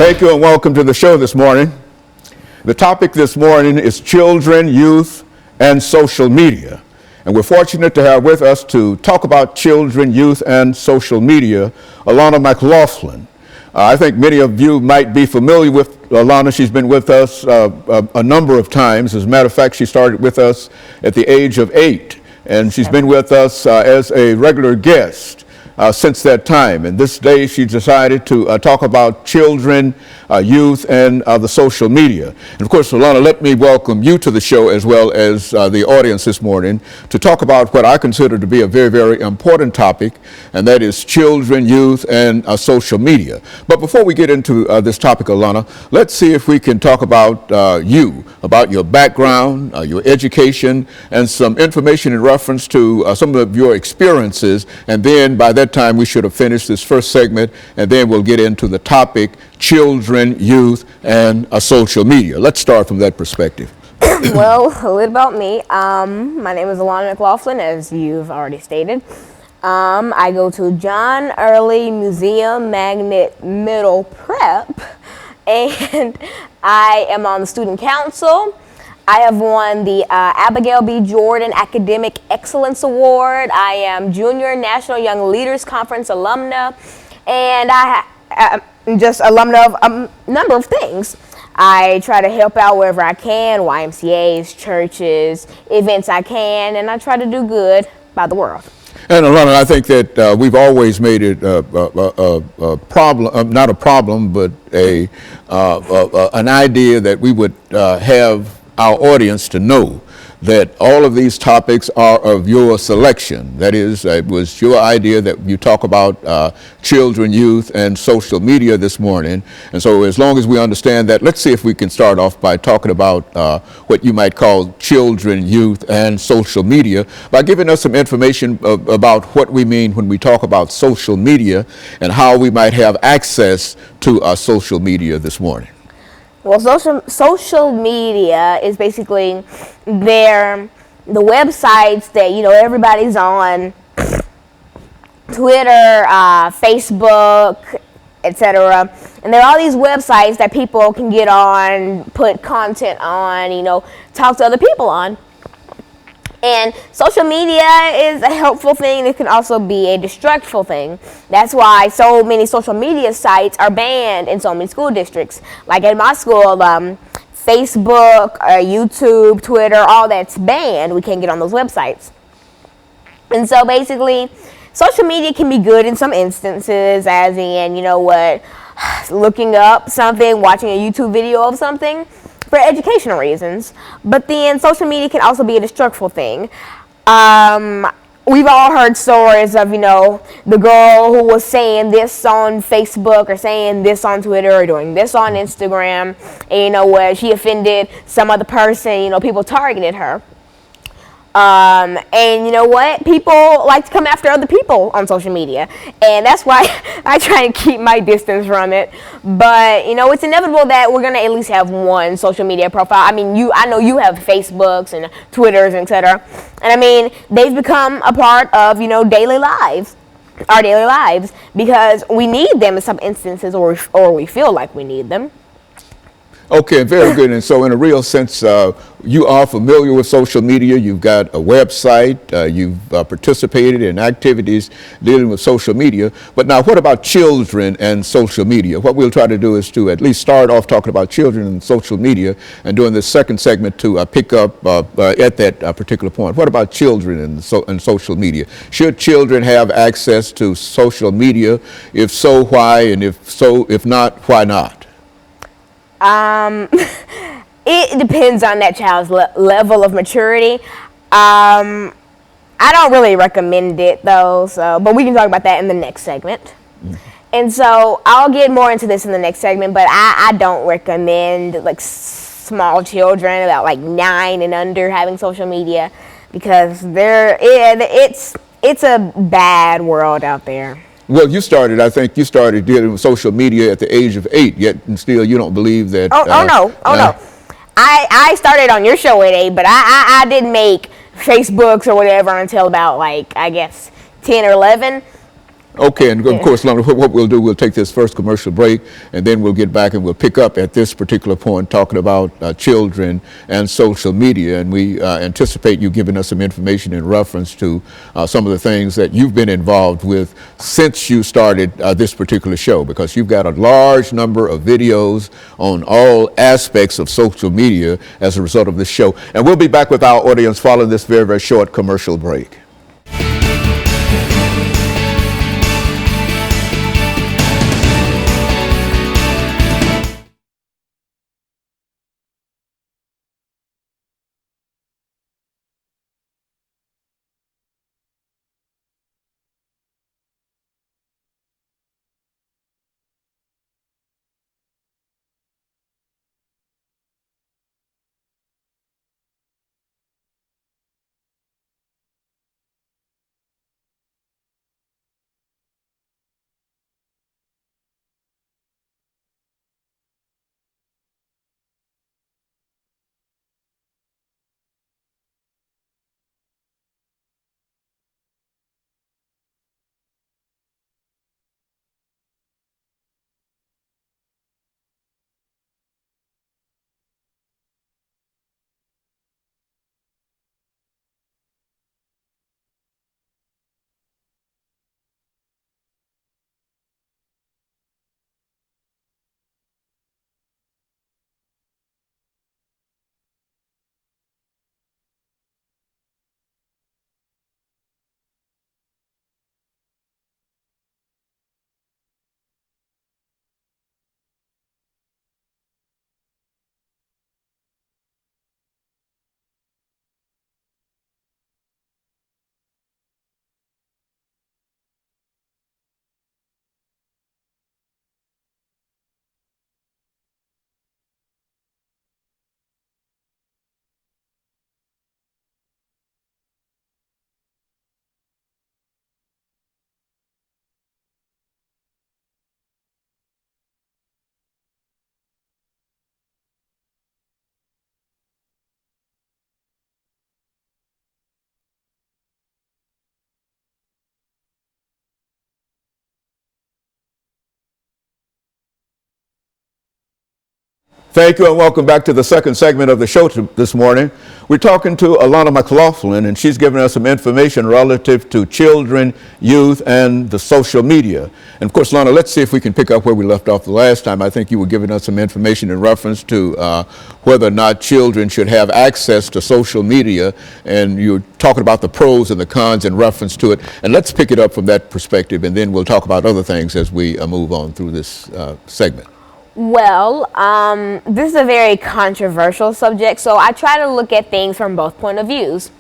Thank you and welcome to the show this morning. The topic this morning is children, youth, and social media. And we're fortunate to have with us to talk about children, youth, and social media, Alana McLaughlin. I think many of you might be familiar with Alana. She's been with us a number of times. As a matter of fact, she started with us at the age of 8, and she's been with us as a regular guest since that time. And this day she decided to talk about children, youth, and the social media. And of course, Alana, let me welcome you to the show as well as the audience this morning to talk about what I consider to be a very, very important topic, and that is children, youth, and social media. But before we get into this topic, Alana, let's see if we can talk about you, about your background, your education, and some information in reference to some of your experiences. And then by that time, we should have finished this first segment, and then we'll get into the topic, children, youth, and social media. Let's start from that perspective. Well, a little about me. My name is Alana McLaughlin, as you've already stated. I go to John Early Museum Magnet Middle Prep, and I am on the student council. I have won the Abigail B. Jordan Academic Excellence Award. I am Junior National Young Leaders Conference alumna, and I'm just alumna of a number of things. I try to help out wherever I can, YMCAs, churches, events I can, and I try to do good by the world. And Alana, I think that we've always made it a problem, not a problem, but an idea that we would have our audience to know that all of these topics are of your selection. That is, it was your idea that you talk about children, youth, and social media this morning. And so as long as we understand that, let's see if we can start off by talking about what you might call children, youth, and social media by giving us some information about what we mean when we talk about social media and how we might have access to social media this morning. Well, social media is basically the websites that, everybody's on, Twitter, Facebook, etc. And there are all these websites that people can get on, put content on, talk to other people on. And social media is a helpful thing. It can also be a destructive thing. That's why so many social media sites are banned in so many school districts. Like at my school, Facebook, YouTube, Twitter, all that's banned. We can't get on those websites. And so basically, social media can be good in some instances, as in, looking up something, watching a YouTube video of something, for educational reasons. But then social media can also be a destructive thing. We've all heard stories of, the girl who was saying this on Facebook or saying this on Twitter or doing this on Instagram, and, where she offended some other person, people targeted her. And you know what? People like to come after other people on social media, and that's why I try and keep my distance from it. But it's inevitable that we're gonna at least have one social media profile. I mean, I know you have Facebooks and Twitters, etc. And I mean, they've become a part of daily lives, our daily lives, because we need them in some instances, or we feel like we need them. Okay, very good. And so in a real sense, you are familiar with social media. You've got a website. You've participated in activities dealing with social media. But now what about children and social media? What we'll try to do is to at least start off talking about children and social media, and during this second segment to pick up at that particular point. What about children and social media? Should children have access to social media? If so, why? And if not, why not? It depends on that child's level of maturity. I don't really recommend it though, but we can talk about that in the next segment. Mm-hmm. And so I'll get more into this in the next segment, but I don't recommend like small children about like 9 and under having social media, because it's a bad world out there. Well, I think you started dealing with social media at the age of 8, yet and still you don't believe that. No. I started on your show at 8, but I didn't make Facebooks or whatever until about, like, I guess 10 or 11. Okay, and of course, Lana, what we'll do, we'll take this first commercial break, and then we'll get back and we'll pick up at this particular point talking about children and social media. And we anticipate you giving us some information in reference to some of the things that you've been involved with since you started this particular show, because you've got a large number of videos on all aspects of social media as a result of this show. And we'll be back with our audience following this very, very short commercial break. Thank you and welcome back to the second segment of the show this morning. We're talking to Alana McLaughlin, and she's giving us some information relative to children, youth, and the social media. And of course, Alana, let's see if we can pick up where we left off the last time. I think you were giving us some information in reference to whether or not children should have access to social media, and you're talking about the pros and the cons in reference to it. And let's pick it up from that perspective, and then we'll talk about other things as we move on through this segment. Well, this is a very controversial subject, so I try to look at things from both point of views.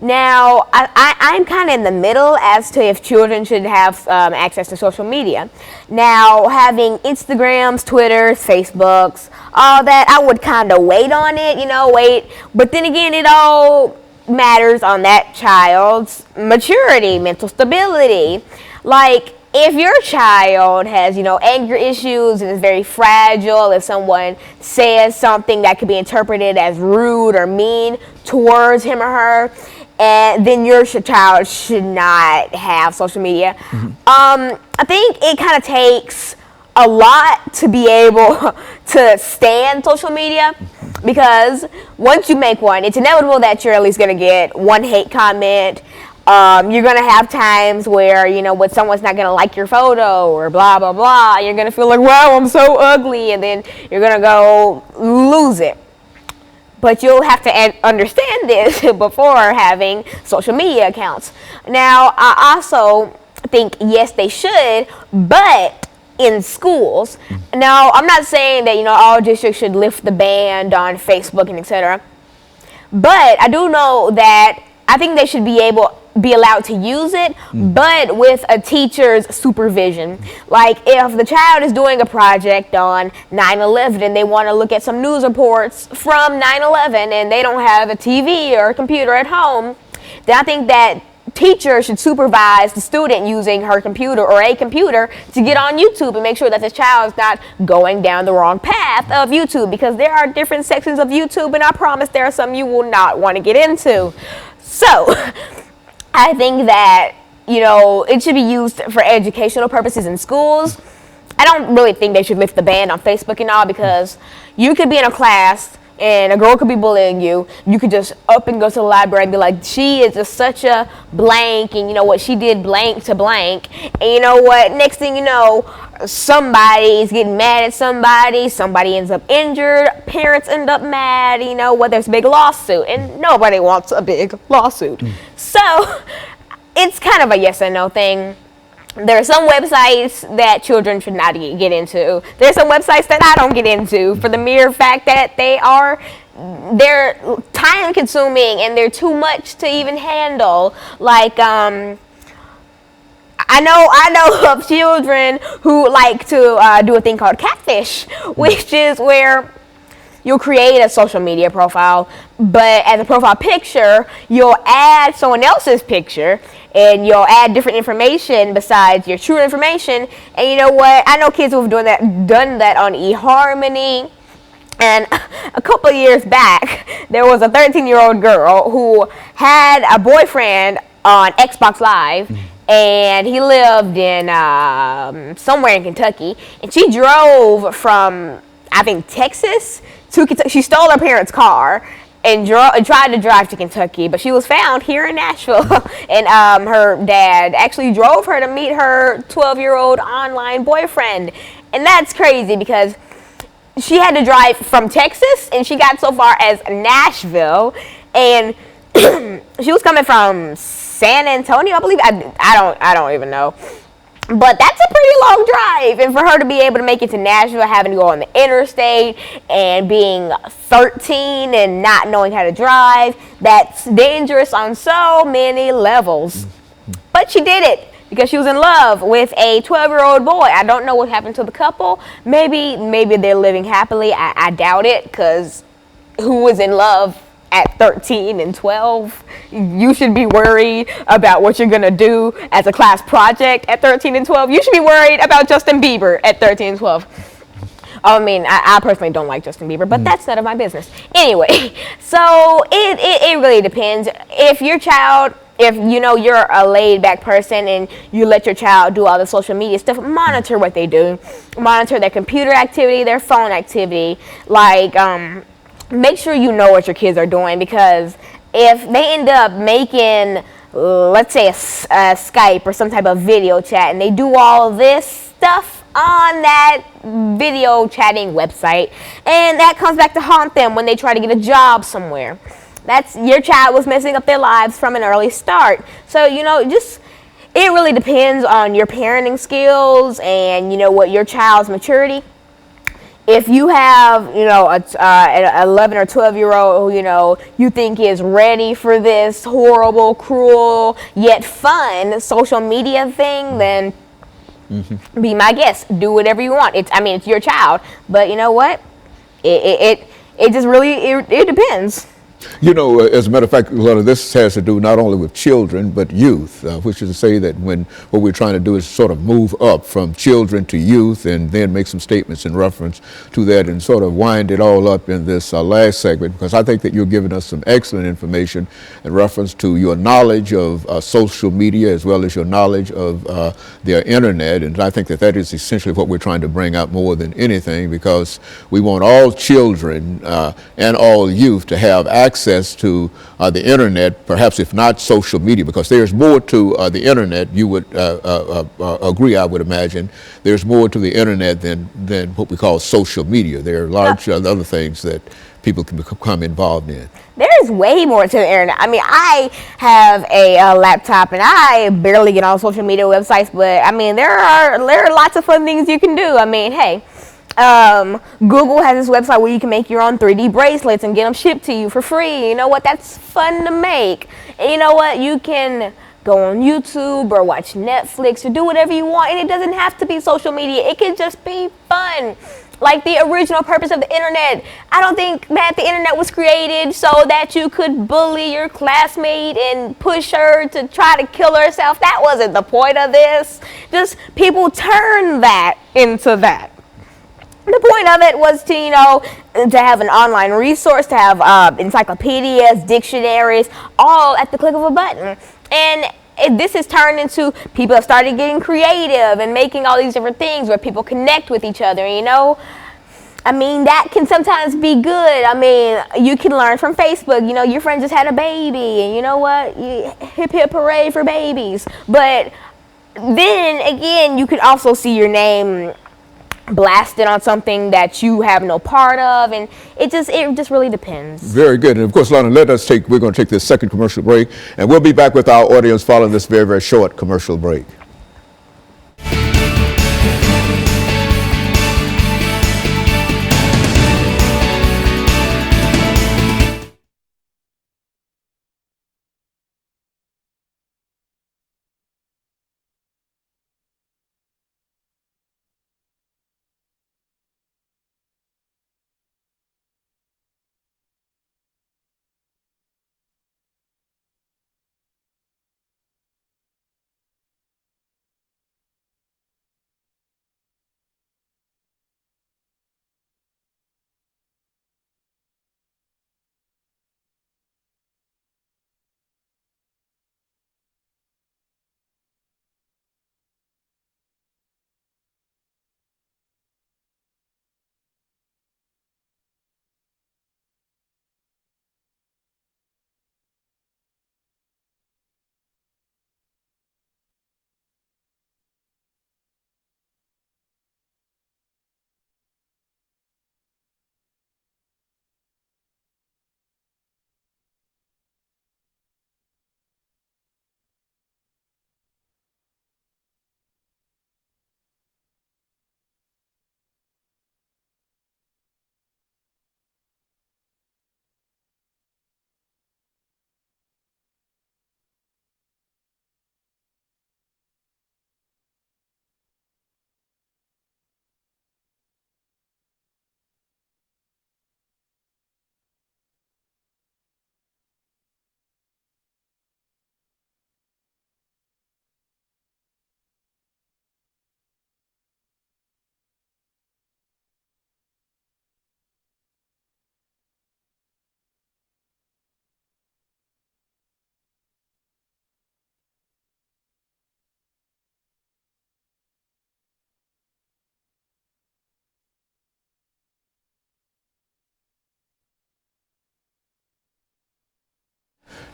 Now, I'm kind of in the middle as to if children should have access to social media. Now, having Instagrams, Twitters, Facebooks, all that, I would kind of wait on it, wait. But then again, it all matters on that child's maturity, mental stability. Like, if your child has, anger issues and is very fragile, if someone says something that could be interpreted as rude or mean towards him or her, and then your child should not have social media. Mm-hmm. I think it kind of takes a lot to be able to stand social media, because once you make one, it's inevitable that you're at least going to get one hate comment. You're going to have times where, when someone's not going to like your photo or blah, blah, blah, you're going to feel like, wow, I'm so ugly, and then you're going to go lose it. But you'll have to understand this before having social media accounts. Now, I also think, yes, they should, but in schools. Now, I'm not saying that, all districts should lift the ban on Facebook and etc. But I do know that I think they should be allowed to use it, but with a teacher's supervision. Like, if the child is doing a project on 9/11 and they want to look at some news reports from 9/11 and they don't have a TV or a computer at home, then I think that teacher should supervise the student using her computer or a computer to get on YouTube and make sure that the child is not going down the wrong path of YouTube, because there are different sections of YouTube, and I promise there are some you will not want to get into. So I think that it should be used for educational purposes in schools. I don't really think they should lift the ban on Facebook and all, because you could be in a class and a girl could be bullying you. You could just up and go to the library and be like, she is just such a blank, and you know what, she did blank to blank. And you know what, next thing you know, somebody's getting mad at somebody ends up injured, parents end up mad, there's a big lawsuit, and nobody wants a big lawsuit. So it's kind of a yes and no thing. There are some websites that children should not get into. There are some websites that I don't get into for the mere fact that they're time consuming and they're too much to even handle. Like, I know of children who like to do a thing called catfish, which is where you'll create a social media profile, but as a profile picture, you'll add someone else's picture, and you'll add different information besides your true information. And you know what? I know kids who have done that on eHarmony. And a couple of years back, there was a 13-year-old girl who had a boyfriend on Xbox Live, and he lived in somewhere in Kentucky, and she drove from, I think, Texas to Kentucky. She stole her parents' car and tried to drive to Kentucky, but she was found here in Nashville. And her dad actually drove her to meet her 12-year-old online boyfriend. And that's crazy, because she had to drive from Texas, and she got so far as Nashville, and she was coming from San Antonio, I believe. I don't even know. But that's a pretty long drive, and for her to be able to make it to Nashville, having to go on the interstate, and being 13 and not knowing how to drive, that's dangerous on so many levels. But she did it because she was in love with a 12-year-old boy. I don't know what happened to the couple. Maybe they're living happily. I doubt it, because who was in love at 13 and 12? You should be worried about what you're going to do as a class project at 13 and 12. You should be worried about Justin Bieber at 13 and 12. I mean, I personally don't like Justin Bieber, but that's none of my business. Anyway, so it really depends. If your child, if you're a laid-back person and you let your child do all the social media stuff, monitor what they do. Monitor their computer activity, their phone activity. Like, make sure you know what your kids are doing, because if they end up making, let's say, a Skype or some type of video chat, and they do all this stuff on that video chatting website, and that comes back to haunt them when they try to get a job somewhere. That's, your child was messing up their lives from an early start. So, it really depends on your parenting skills and, what your child's maturity. If you have, an 11 or 12-year-old who, you think is ready for this horrible, cruel, yet fun social media thing, then be my guest. Do whatever you want. It's your child. But you know what? It just really, it depends. As a matter of fact, a lot of this has to do not only with children, but youth, which is to say that what we're trying to do is sort of move up from children to youth, and then make some statements in reference to that, and sort of wind it all up in this last segment, because I think that you're giving us some excellent information in reference to your knowledge of social media, as well as your knowledge of the internet. And I think that is essentially what we're trying to bring out more than anything, because we want all children and all youth to have access to the internet, perhaps if not social media, because there's more to the internet. You would agree, I would imagine. There's more to the internet than what we call social media. There are large other things that people can become involved in. There's way more to the internet. I have a laptop, and I barely get on social media websites, but there are lots of fun things you can do. Hey, Google has this website where you can make your own 3D bracelets and get them shipped to you for free. You know what? That's fun to make. And you know what? You can go on YouTube or watch Netflix or do whatever you want, and it doesn't have to be social media. It can just be fun. Like the original purpose of the internet. I don't think that the internet was created so that you could bully your classmate and push her to try to kill herself. That wasn't the point of this. Just people turn that into that. The point of it was to have an online resource, to have encyclopedias, dictionaries, all at the click of a button. And this has turned into, people have started getting creative and making all these different things where people connect with each other, you know. I mean, that can sometimes be good. I mean, you can learn from Facebook. You know, your friend just had a baby, and you know what? Hip hip hooray for babies. But then again, you could also see your name blasted on something that you have no part of, and it just really depends. Very good. And of course, Lana, we're going to take this second commercial break, and we'll be back with our audience following this very, very short commercial break.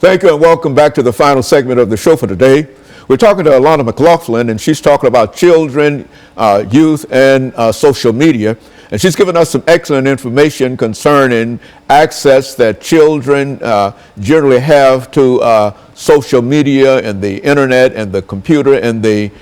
Thank you and welcome back to the final segment of the show for today. We're talking to Alana McLaughlin, and she's talking about children, youth, and social media. And she's given us some excellent information concerning access that children generally have to social media and the internet and the computer, and the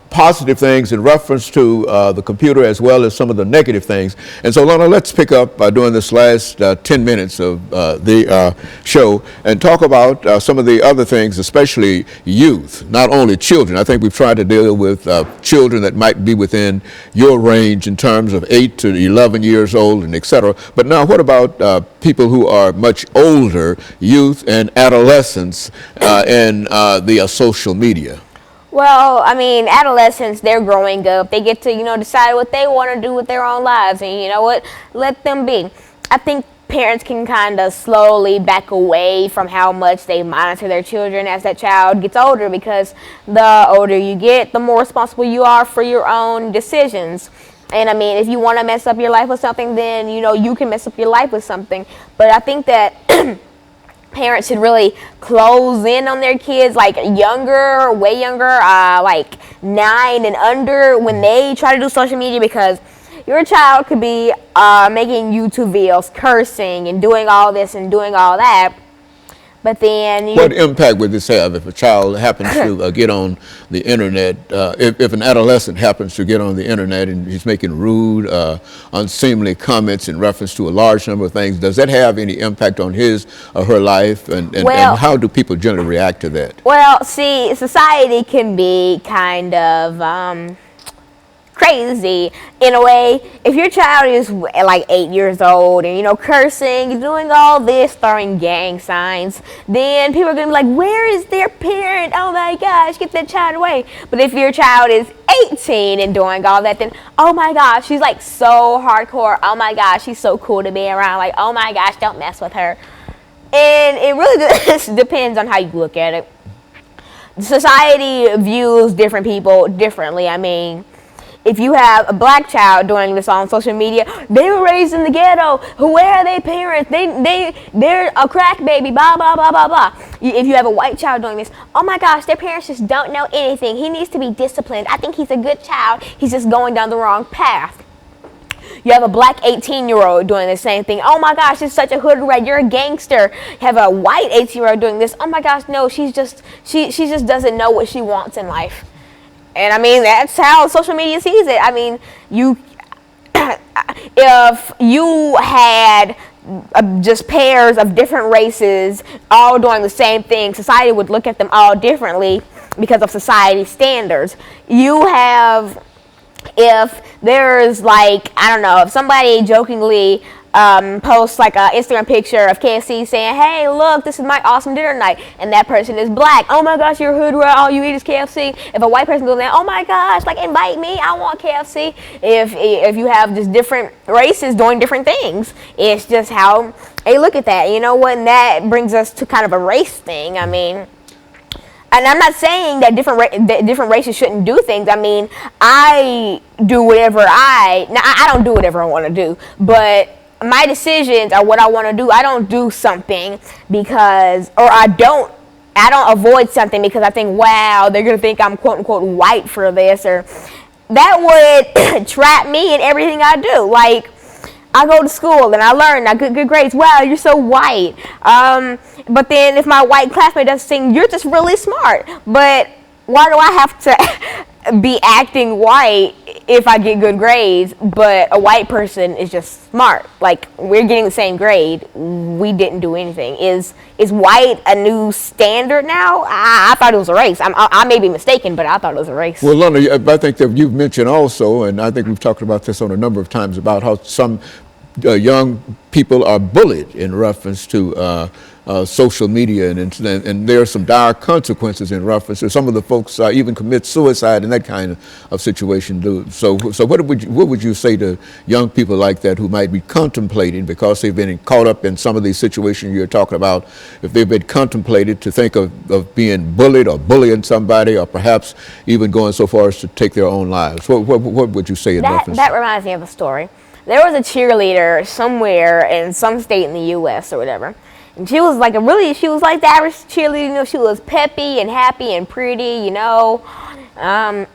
positive things in reference to the computer, as well as some of the negative things. And so, Lana, let's pick up during this last 10 minutes of the show and talk about some of the other things, especially youth, not only children. I think we've tried to deal with children that might be within your range in terms of 8 to 11 years old and et cetera. But now what about people who are much older, youth and adolescents, and the social media? Well, I mean, adolescents, they're growing up. They get to, you know, decide what they want to do with their own lives. And you know what? Let them be. I think parents can kind of slowly back away from how much they monitor their children as that child gets older, because the older you get, the more responsible you are for your own decisions. And I mean, if you want to mess up your life with something, then, you know, you can mess up your life with something. But I think that parents should really close in on their kids, like younger, way younger, like 9 and under, when they try to do social media, because your child could be making YouTube videos, cursing and doing all this and doing all that. But then, what impact would this have if a child happens to get on the internet? If an adolescent happens to get on the internet and he's making rude, unseemly comments in reference to a large number of things, does that have any impact on his or her life? And how do people generally react to that? Well, see, society can be kind of crazy in a way. If your child is like 8 years old and, you know, cursing, doing all this, throwing gang signs, then people are gonna be like, where is their parent? Oh my gosh, get that child away. But if your child is 18 and doing all that, then oh my gosh, she's like so hardcore. Oh my gosh, she's so cool to be around. Like, oh my gosh, don't mess with her. And it really just depends on how you look at it. society views different people differently. I mean, if you have a black child doing this on social media, they were raised in the ghetto. Where are their parents? They're a crack baby. Blah blah blah blah blah. If you have a white child doing this, oh my gosh, their parents just don't know anything. He needs to be disciplined. I think he's a good child. He's just going down the wrong path. You have a black 18-year-old doing the same thing. Oh my gosh, it's such a hood rat. You're a gangster. You have a white 18-year-old doing this. Oh my gosh, no, she just doesn't know what she wants in life. And I mean, that's how social media sees it. I mean, if you had just pairs of different races all doing the same thing, society would look at them all differently because of society standards. If there's like, I don't know, if somebody jokingly posts like an Instagram picture of KFC saying, hey, look, this is my awesome dinner night, and that person is black, oh my gosh, you're a hood rat, all you eat is KFC. If a white person goes there, oh my gosh, like invite me, I want KFC. If you have just different races doing different things, it's just how they look at that. You know what? And that brings us to kind of a race thing. I mean, and I'm not saying that different races shouldn't do things. I mean, I do whatever I don't do whatever I want to do, but my decisions are what I want to do. I don't do something I don't avoid something because I think, wow, they're going to think I'm quote unquote white for this, or that would trap me in everything I do. Like, I go to school and I learn, I get good grades. Wow, you're so white. But then if my white classmate does sing, you're just really smart. But why do I have to be acting white if I get good grades, but a white person is just smart? Like, we're getting the same grade. We didn't do anything. Is white a new standard now? I thought it was a race. I may be mistaken, but I thought it was a race. Well, Lana, I think that you've mentioned also, and I think we've talked about this on a number of times, about how some young people are bullied in reference to social media, and there are some dire consequences in reference to some of the folks even commit suicide and that kind of situation. So what would you say to young people like that who might be contemplating, because they've been caught up in some of these situations you're talking about, if they've been contemplated to think of being bullied or bullying somebody, or perhaps even going so far as to take their own lives? What would you say in reference? That reminds me of a story. There was a cheerleader somewhere in some state in the U.S. or whatever. And she was like the average cheerleader, you know, she was peppy and happy and pretty, you know. But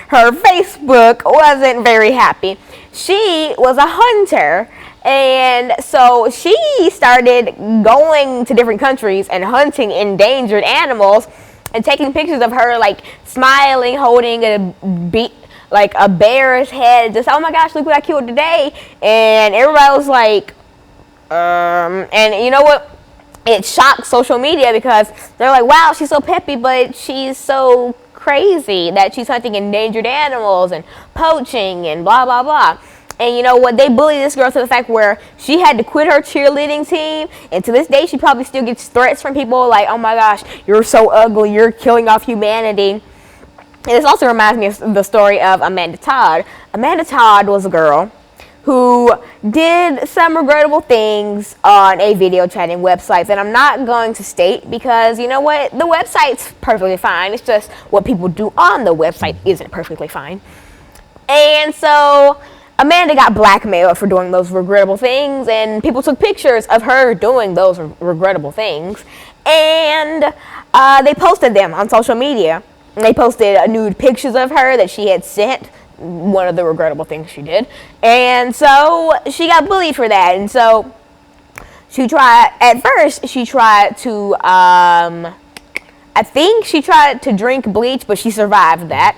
her Facebook wasn't very happy. She was a hunter, and so she started going to different countries and hunting endangered animals and taking pictures of her, like, smiling, holding a bear's head, just, oh my gosh, look what I killed today. And everybody was like, and you know what? It shocked social media because they're like, wow, she's so peppy, but she's so crazy that she's hunting endangered animals and poaching and blah, blah, blah. And you know what? They bullied this girl to the fact where she had to quit her cheerleading team. And to this day, she probably still gets threats from people like, oh my gosh, you're so ugly, you're killing off humanity. And this also reminds me of the story of Amanda Todd. Amanda Todd was a girl who did some regrettable things on a video chatting website that I'm not going to state because, you know what, the website's perfectly fine. It's just what people do on the website isn't perfectly fine. And so Amanda got blackmailed for doing those regrettable things, and people took pictures of her doing those regrettable things, and they posted them on social media. And they posted nude pictures of her that she had sent, one of the regrettable things she did. And so she got bullied for that. And so at first she tried to, I think she tried to drink bleach, but she survived that.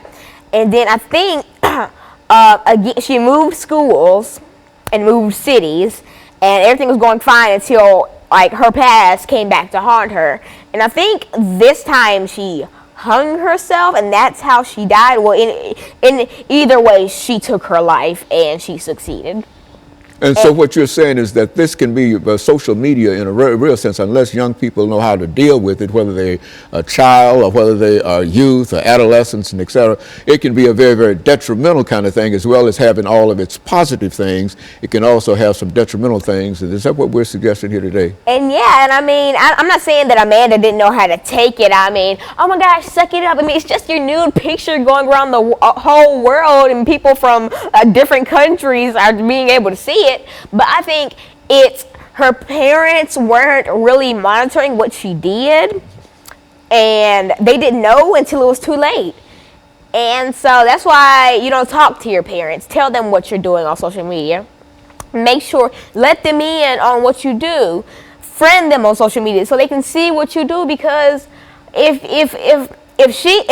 And then I think again, she moved schools and moved cities, and everything was going fine until, like, her past came back to haunt her. And I think this time she hung herself, and that's how she died. Well, in either way, she took her life and she succeeded. And so what you're saying is that this can be social media in a real sense, unless young people know how to deal with it, whether they're a child or whether they are youth or adolescents and et cetera. It can be a very, very detrimental kind of thing, as well as having all of its positive things. It can also have some detrimental things. And is that what we're suggesting here today? And yeah, and I mean, I'm not saying that Amanda didn't know how to take it. I mean, oh my gosh, suck it up. I mean, it's just your nude picture going around the whole world, and people from different countries are being able to see it. But I think it's her parents weren't really monitoring what she did, and they didn't know until it was too late. And so that's why, talk to your parents. Tell them what you're doing on social media. Make sure, let them in on what you do. Friend them on social media so they can see what you do, because if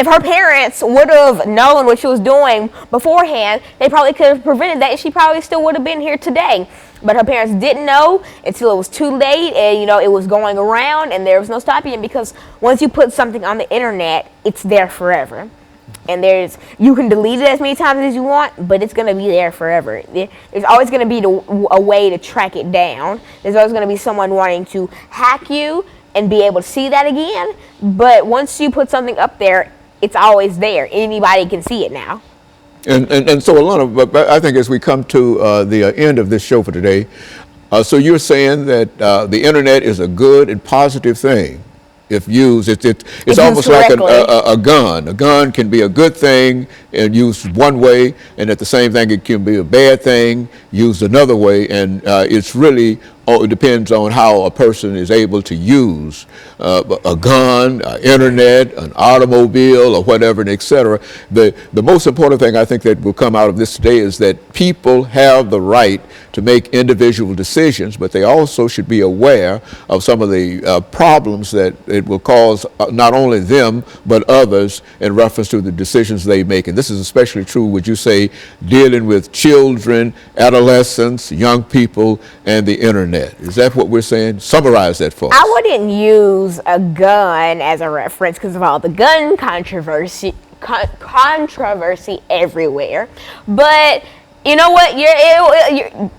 her parents would have known what she was doing beforehand, they probably could have prevented that, and she probably still would have been here today. But her parents didn't know until it was too late, and it was going around, and there was no stopping it, because once you put something on the internet, it's there forever. And you can delete it as many times as you want, but it's going to be there forever. There's always going to be a way to track it down. There's always going to be someone wanting to hack you and be able to see that again. But once you put something up there, it's always there. Anybody can see it now. And so, Alana, but I think as we come to the end of this show for today, so you're saying that the internet is a good and positive thing. If used, it's almost like a gun. A gun can be a good thing and used one way, and at the same thing, it can be a bad thing used another way. And it's really, it depends on how a person is able to use a gun, internet, an automobile, or whatever, and et cetera. The most important thing I think that will come out of this today is that people have the right to make individual decisions, but they also should be aware of some of the problems that it will cause not only them, but others in reference to the decisions they make. And this is especially true, would you say, dealing with children, adolescents, young people, and the internet. Is that what we're saying? Summarize that for us. I wouldn't use a gun as a reference because of all the gun controversy everywhere. But you know what?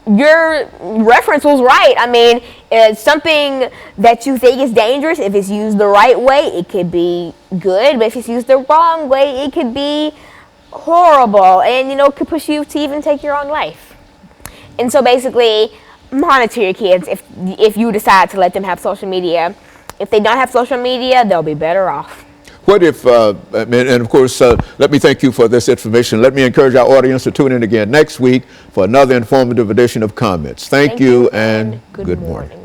Your reference was right. I mean, it's something that you think is dangerous. If it's used the right way, it could be good. But if it's used the wrong way, it could be horrible. And, it could push you to even take your own life. And so basically, monitor your kids if you decide to let them have social media. If they don't have social media, they'll be better off. What if, and of course, let me thank you for this information. Let me encourage our audience to tune in again next week for another informative edition of Comments. Thank you and good morning.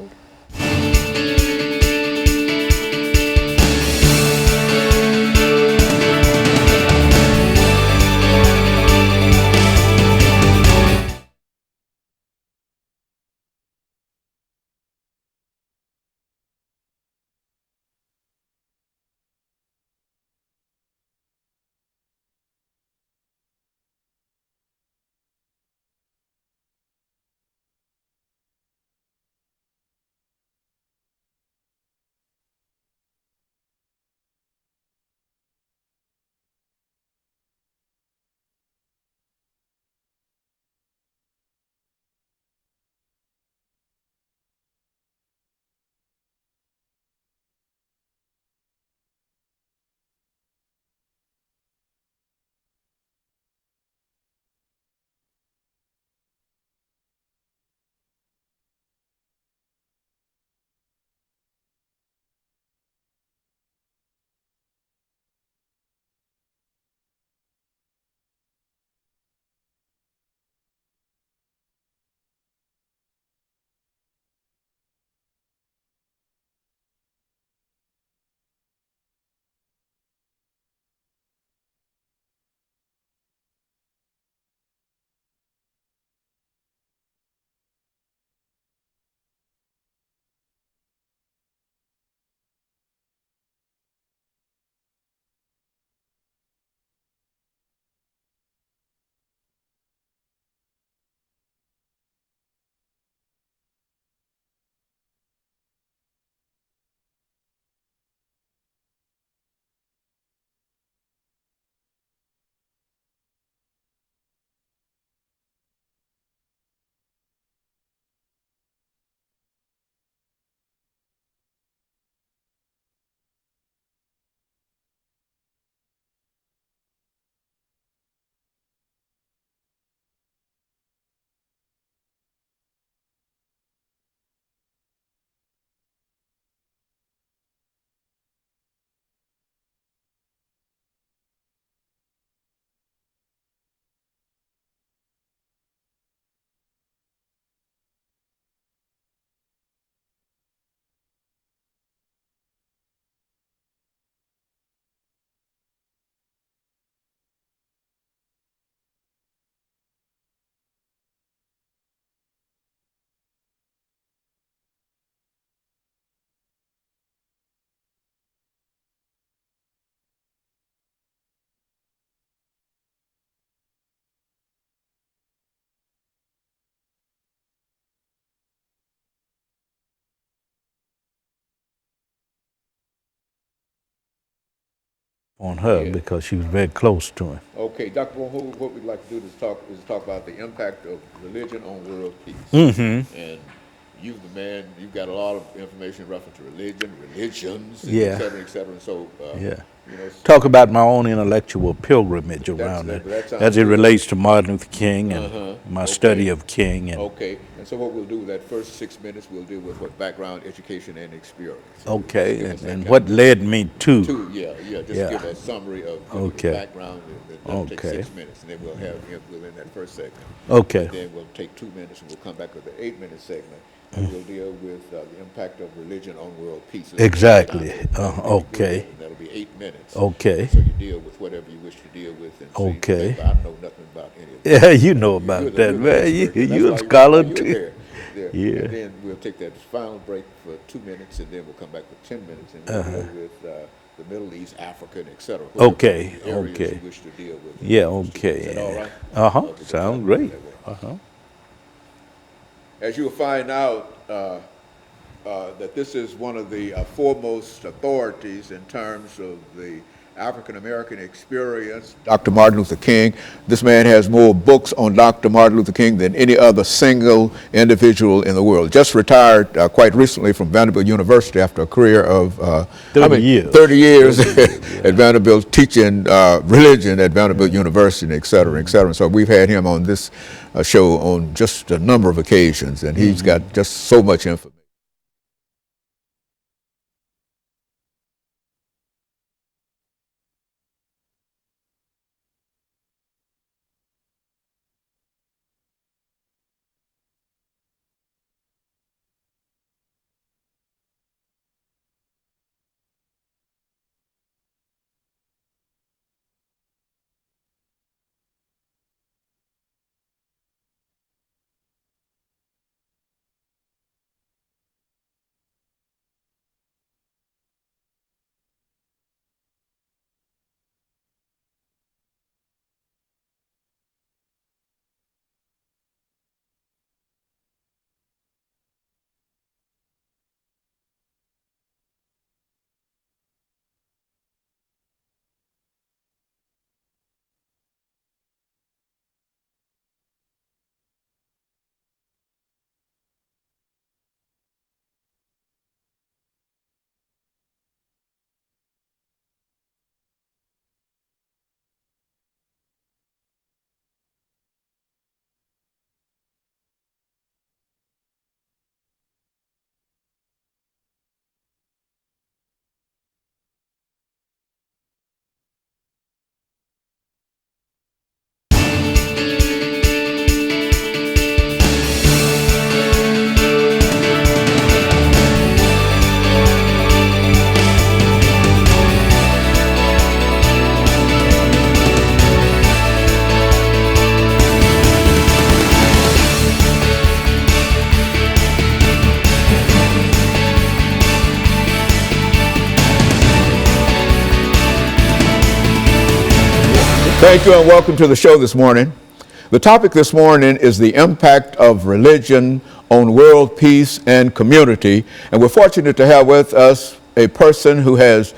on her Yeah. because she was very close to him. Okay, Dr. Boone, what we'd like to do is talk about the impact of religion on world peace. And you've the man, you've got a lot of information in reference to religion, religions, and et Yeah, cetera, et cetera. And so, yeah. you know, Talk about my own intellectual pilgrimage around it that sounds as it good. relates to Martin Luther King and my study of King. And Okay, and so what we'll do with that first 6 minutes, we'll deal with what background, education, and experience. So okay, give us that and kind what of- led me to. just Yeah. give a summary of Okay. your background. That'll take Okay. 6 minutes, and then we'll end that first segment. Okay. And then we'll take 2 minutes, and we'll come back with the 8-minute segment, and we'll deal with the impact of religion on world peace. Exactly. Okay. And that'll be 8 minutes. Okay. So you deal with whatever you wish to deal with. And see, Okay. remember, I know nothing about any of that. Yeah, you know You're about the- that, you're the man. expert. That's You why a scholar you're too. there. Yeah. And then we'll take that final break for 2 minutes, and then we'll come back with 10 minutes, and we'll deal with the Middle East, Africa, and et cetera. Okay, Areas okay. you wish to deal with. Yeah, Is that all okay. right? Uh-huh. Okay, Sounds we'll great. that way. Uh-huh. As you'll find out, that this is one of the foremost authorities in terms of the African American experience, Dr. Martin Luther King. This man has more books on Dr. Martin Luther King than any other single individual in the world. Just retired quite recently from Vanderbilt University after a career of 30 years. 30 years at Vanderbilt, teaching religion at Vanderbilt University, et cetera, et cetera. So we've had him on this show on just a number of occasions, and he's got just so much information. Thank you and welcome to the show this morning. The topic this morning is the impact of religion on world peace and community. And we're fortunate to have with us a person who has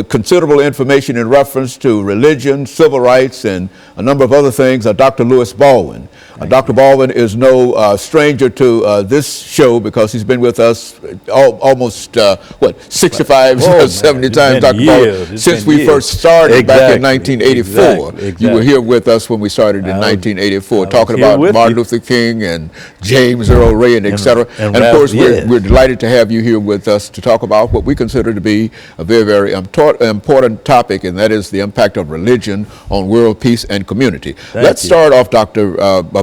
considerable information in reference to religion, civil rights, and a number of other things, Dr. Lewis Baldwin. Dr. Baldwin is no stranger to this show because he's been with us almost, 65, 70 times, Dr. Baldwin, since we first started back in 1984. Exactly. You were here with us when we started in 1984, talking about Martin Luther King and James Earl Ray and et cetera. And of course, we're delighted to have you here with us to talk about what we consider to be a very, very important topic, and that is the impact of religion on world peace and community. Let's start off, Dr.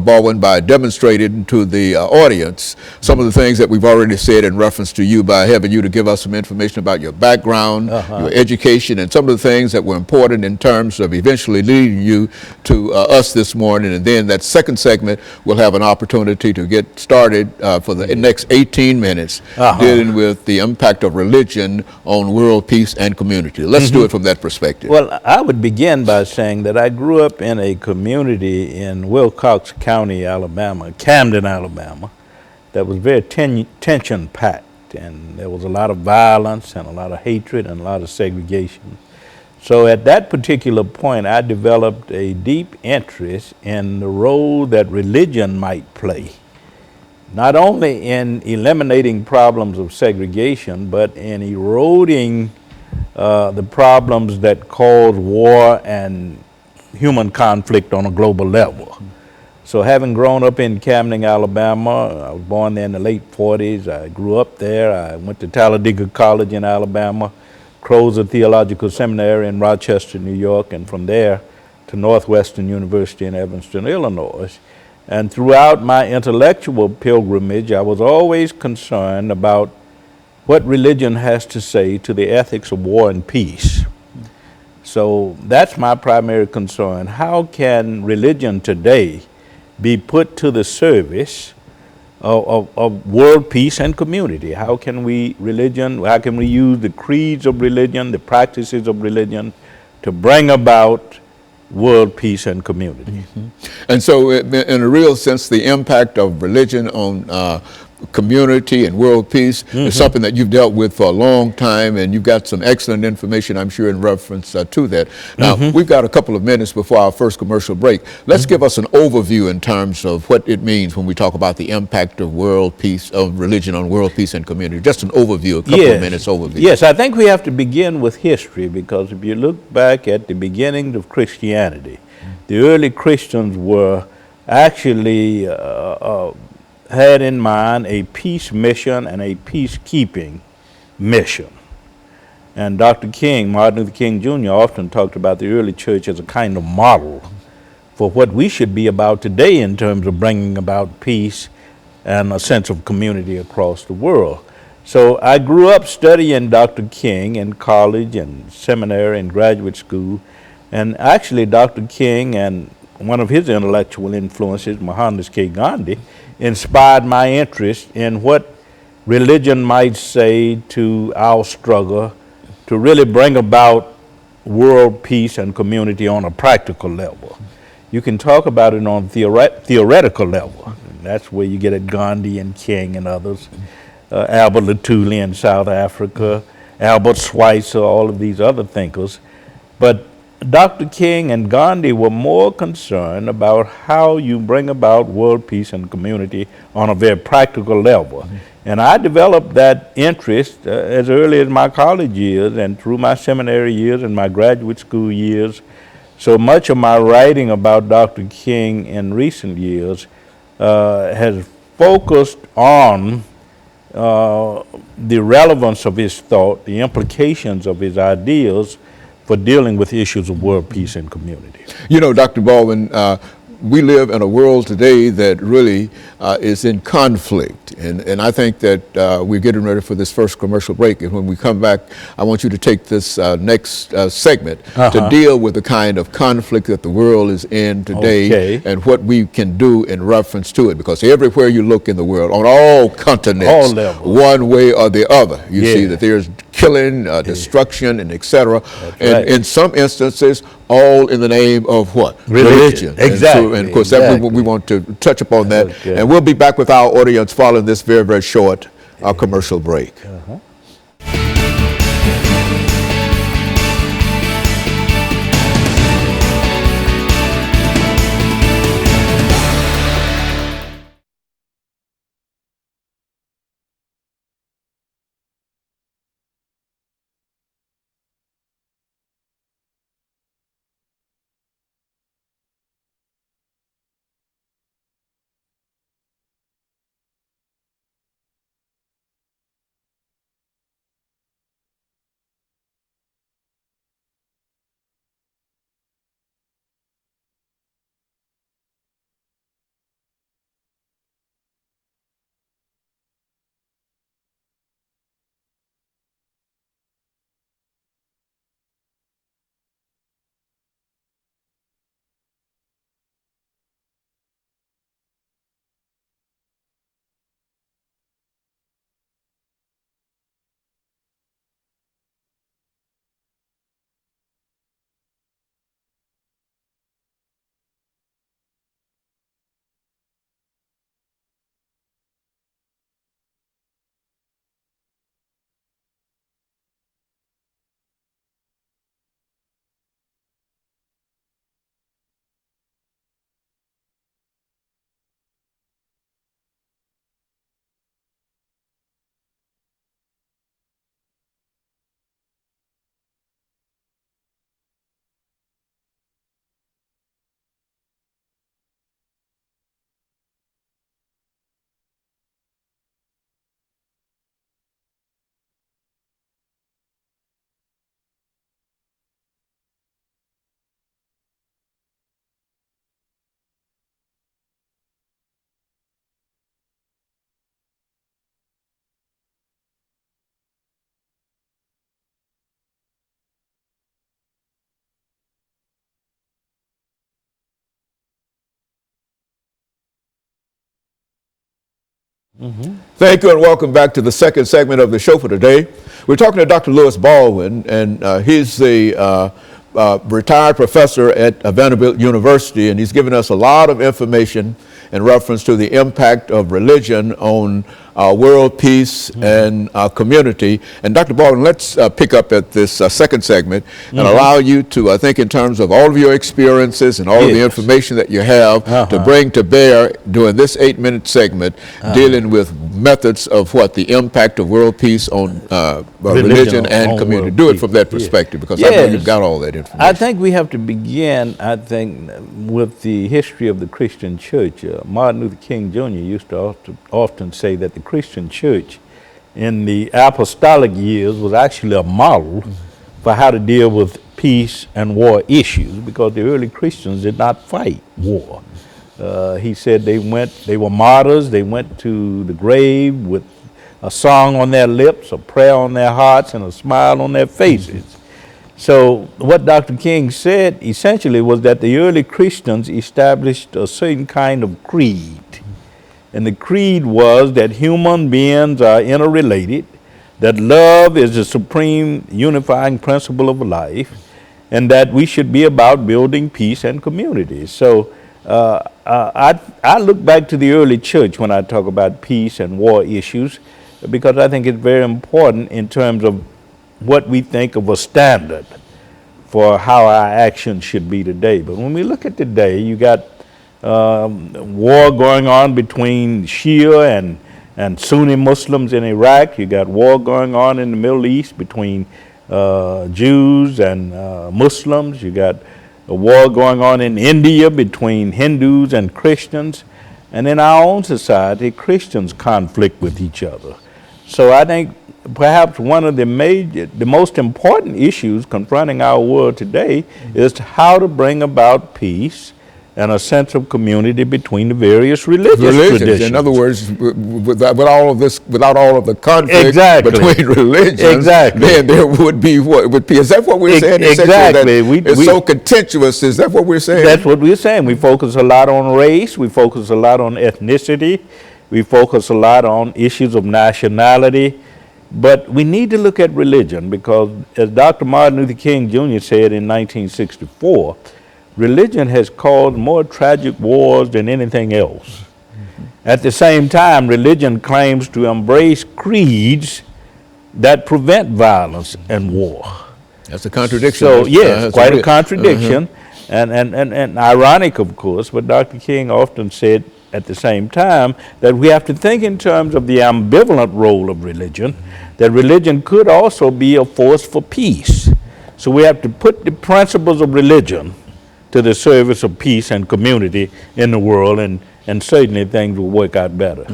Baldwin, by demonstrating to the audience some of the things that we've already said in reference to you by having you to give us some information about your background, your education, and some of the things that were important in terms of eventually leading you to us this morning. And then that second segment, we'll have an opportunity to get started for the next 18 minutes dealing with the impact of religion on world peace and community. Let's do it from that perspective. Well, I would begin by saying that I grew up in a community in Wilcox County, Alabama, Camden, Alabama, that was very tension-packed, and there was a lot of violence and a lot of hatred and a lot of segregation. So at that particular point, I developed a deep interest in the role that religion might play, not only in eliminating problems of segregation, but in eroding the problems that cause war and human conflict on a global level. So having grown up in Camden, Alabama, I was born there in the late 40s. I grew up there. I went to Talladega College in Alabama, Crozer Theological Seminary in Rochester, New York, and from there to Northwestern University in Evanston, Illinois. And throughout my intellectual pilgrimage, I was always concerned about what religion has to say to the ethics of war and peace. So that's my primary concern. How can religion today be put to the service of world peace and community? How can we use the creeds of religion, the practices of religion to bring about world peace and community? And so, in a real sense, the impact of religion on community and world peace is something that you've dealt with for a long time, and you've got some excellent information, I'm sure, in reference to that. Now, we've got a couple of minutes before our first commercial break. Let's give us an overview in terms of what it means when we talk about the impact of world peace, of religion on world peace and community. Just an overview, a couple of minutes overview. Yes, I think we have to begin with history, because if you look back at the beginnings of Christianity, the early Christians were actually had in mind a peace mission and a peacekeeping mission. And Dr. King, Martin Luther King Jr., often talked about the early church as a kind of model for what we should be about today in terms of bringing about peace and a sense of community across the world. So I grew up studying Dr. King in college and seminary and graduate school. And actually, Dr. King and one of his intellectual influences, Mohandas K. Gandhi, inspired my interest in what religion might say to our struggle to really bring about world peace and community on a practical level. You can talk about it on theoretical level. And that's where you get at Gandhi and King and others, Albert Lutuli in South Africa, Albert Schweitzer, all of these other thinkers. But Dr. King and Gandhi were more concerned about how you bring about world peace and community on a very practical level. And I developed that interest as early as my college years and through my seminary years and my graduate school years. So much of my writing about Dr. King in recent years has focused on the relevance of his thought, the implications of his ideas for dealing with issues of world peace and community. You know, Dr. Baldwin, we live in a world today that really is in conflict. And I think that we're getting ready for this first commercial break. And when we come back, I want you to take this next segment to deal with the kind of conflict that the world is in today and what we can do in reference to it. Because everywhere you look in the world, on all continents, all levels, one way or the other, you see that there's killing, destruction, and etc. And in some instances, all in the name of what? Religion. Exactly. And of course, that we want to touch upon that. And we'll be back with our audience following this very, very short commercial break. Thank you and welcome back to the second segment of the show for today. We're talking to Dr. Lewis Baldwin, and he's the retired professor at Vanderbilt University, and he's given us a lot of information in reference to the impact of religion on world peace and community. And Dr. Baldwin, let's pick up at this second segment and allow you to, I think, in terms of all of your experiences and all of the information that you have to bring to bear during this 8-minute segment, dealing with methods of the impact of world peace on religion and community. Do it from that perspective, because I know you've got all that information. I think we have to begin, with the history of the Christian church. Martin Luther King Jr. used to often say that the Christian church in the apostolic years was actually a model for how to deal with peace and war issues, because the early Christians did not fight war. He said they were martyrs. They went to the grave with a song on their lips, a prayer on their hearts, and a smile on their faces. So what Dr. King said essentially was that the early Christians established a certain kind of creed. And the creed was that human beings are interrelated, that love is the supreme unifying principle of life, and that we should be about building peace and community. So I look back to the early church when I talk about peace and war issues, because I think it's very important in terms of what we think of a standard for how our actions should be today. But when we look at today, you got war going on between Shia and Sunni Muslims in Iraq. You got war going on in the Middle East between Jews and Muslims. You got a war going on in India between Hindus and Christians. And in our own society, Christians conflict with each other. So I think perhaps one of the most important issues confronting our world today is how to bring about peace and a sense of community between the various religious traditions. In other words, without all of the conflict between religions, then there would be peace. Is that what we're saying? Exactly. It's so contentious. Is that what we're saying? That's what we're saying. We focus a lot on race. We focus a lot on ethnicity. We focus a lot on issues of nationality. But we need to look at religion, because as Dr. Martin Luther King Jr. said in 1964, religion has caused more tragic wars than anything else. At the same time, religion claims to embrace creeds that prevent violence and war. That's a contradiction. So yes, quite a contradiction, and ironic, of course. But Dr. King often said at the same time that we have to think in terms of the ambivalent role of religion, that religion could also be a force for peace. So we have to put the principles of religion to the service of peace and community in the world, and certainly things will work out better.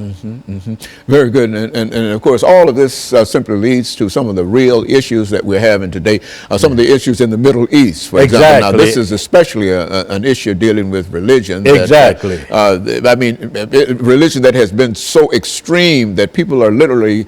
Very good. And of course, all of this simply leads to some of the real issues that we're having today, some of the issues in the Middle East, for example. Now, this is especially an issue dealing with religion. I mean, religion that has been so extreme that people are literally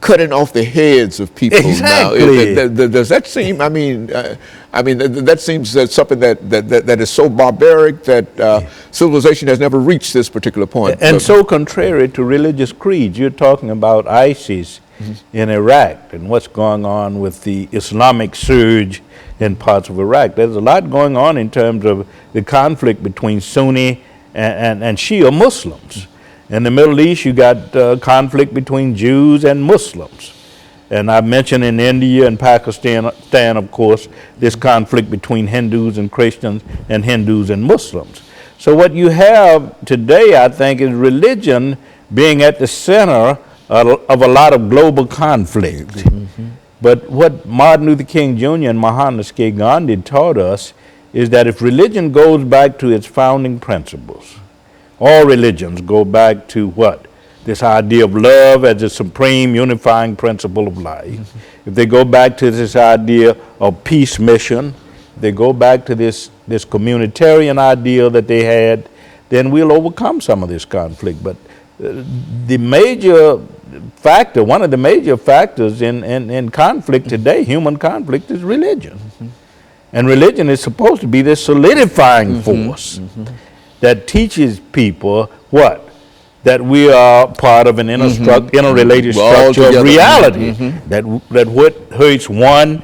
cutting off the heads of people now. Does that seem, that seems something that is so barbaric that civilization has never reached this particular point. And so contrary to religious creeds. You're talking about ISIS in Iraq and what's going on with the Islamic surge in parts of Iraq. There's a lot going on in terms of the conflict between Sunni and Shia Muslims. In the Middle East, you got conflict between Jews and Muslims. And I mentioned in India and Pakistan, of course, this conflict between Hindus and Christians and Hindus and Muslims. So what you have today, I think, is religion being at the center of a lot of global conflict. But what Martin Luther King Jr. and Mahatma Gandhi taught us is that if religion goes back to its founding principles, all religions go back to what? This idea of love as a supreme unifying principle of life. If they go back to this idea of peace mission, they go back to this communitarian ideal that they had, then we'll overcome some of this conflict. But the major factor, one of the major factors in conflict today, human conflict, is religion. And religion is supposed to be this solidifying force that teaches people what? that we are part of an interrelated We're all structure of together. reality. That what hurts one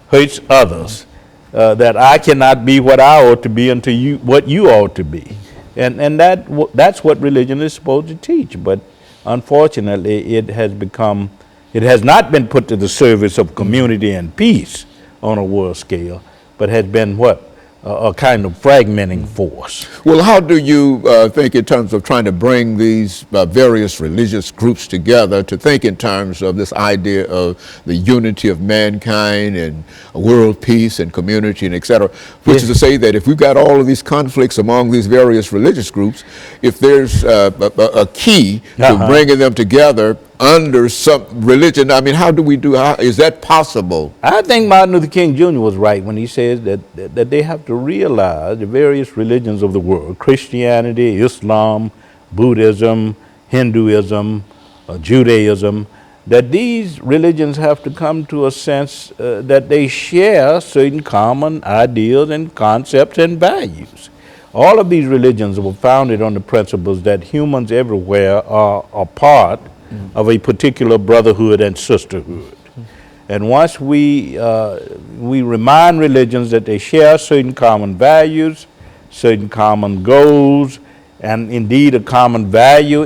hurts others. That I cannot be what I ought to be until you what you ought to be, and that's what religion is supposed to teach. But unfortunately, it has not been put to the service of community and peace on a world scale, but has been what a kind of fragmenting force. Well, how do you think in terms of trying to bring these various religious groups together to think in terms of this idea of the unity of mankind and world peace and community and et cetera, which is to say that if we've got all of these conflicts among these various religious groups, if there's a key to bringing them together under some religion, I mean, how is that possible? I think Martin Luther King Jr. was right when he says that they have to realize the various religions of the world, Christianity, Islam, Buddhism, Hinduism, Judaism, that these religions have to come to a sense that they share certain common ideals and concepts and values. All of these religions were founded on the principles that humans everywhere are a part of a particular brotherhood and sisterhood. And once we remind religions that they share certain common values, certain common goals, and indeed a common value,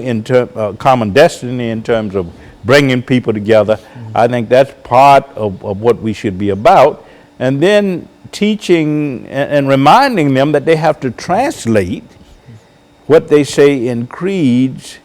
common destiny in terms of bringing people together, I think that's part of what we should be about. And then teaching and reminding them that they have to translate what they say in creeds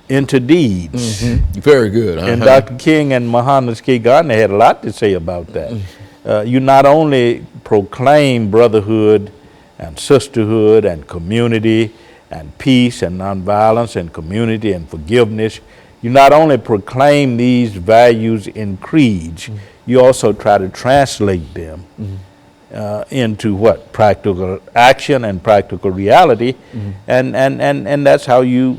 into deeds. Very good. And Dr. King and Mohandas K. Gardner had a lot to say about that. You not only proclaim brotherhood and sisterhood and community and peace and nonviolence and community and forgiveness, you not only proclaim these values in creeds, you also try to translate them into what? Practical action and practical reality. And that's how you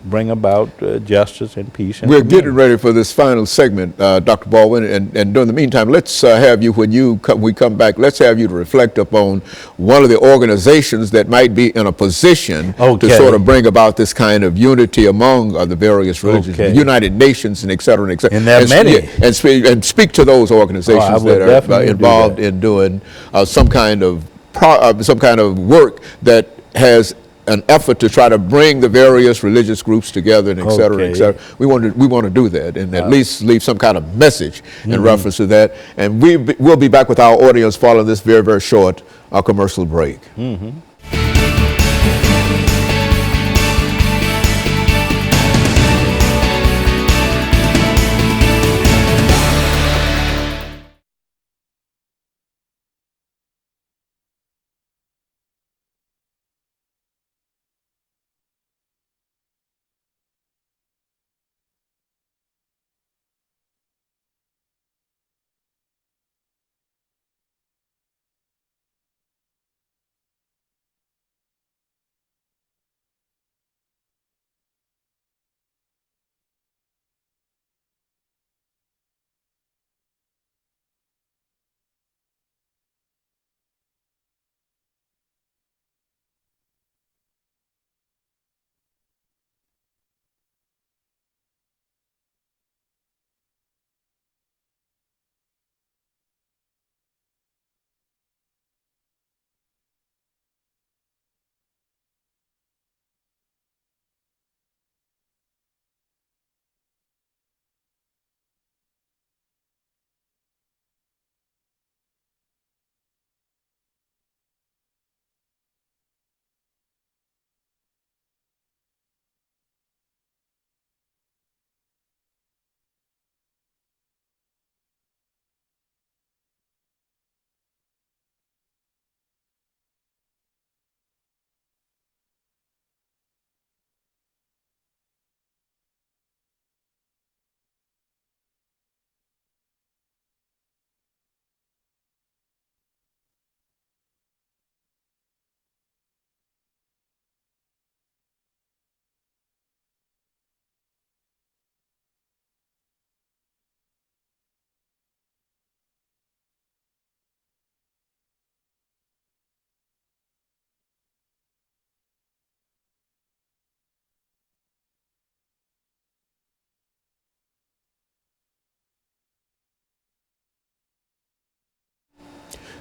bring about justice and peace. And we're getting ready for this final segment, Dr. Baldwin, and during the meantime, let's have you, when we come back, let's have you to reflect upon one of the organizations that might be in a position to sort of bring about this kind of unity among the various religions, the United Nations and et cetera, and et cetera. And there are many. And speak to those organizations that are involved in doing some kind of work that has an effort to try to bring the various religious groups together and et cetera, et cetera. We want to do that and at least leave some kind of message in reference to that. And we'll be back with our audience following this very, very short commercial break.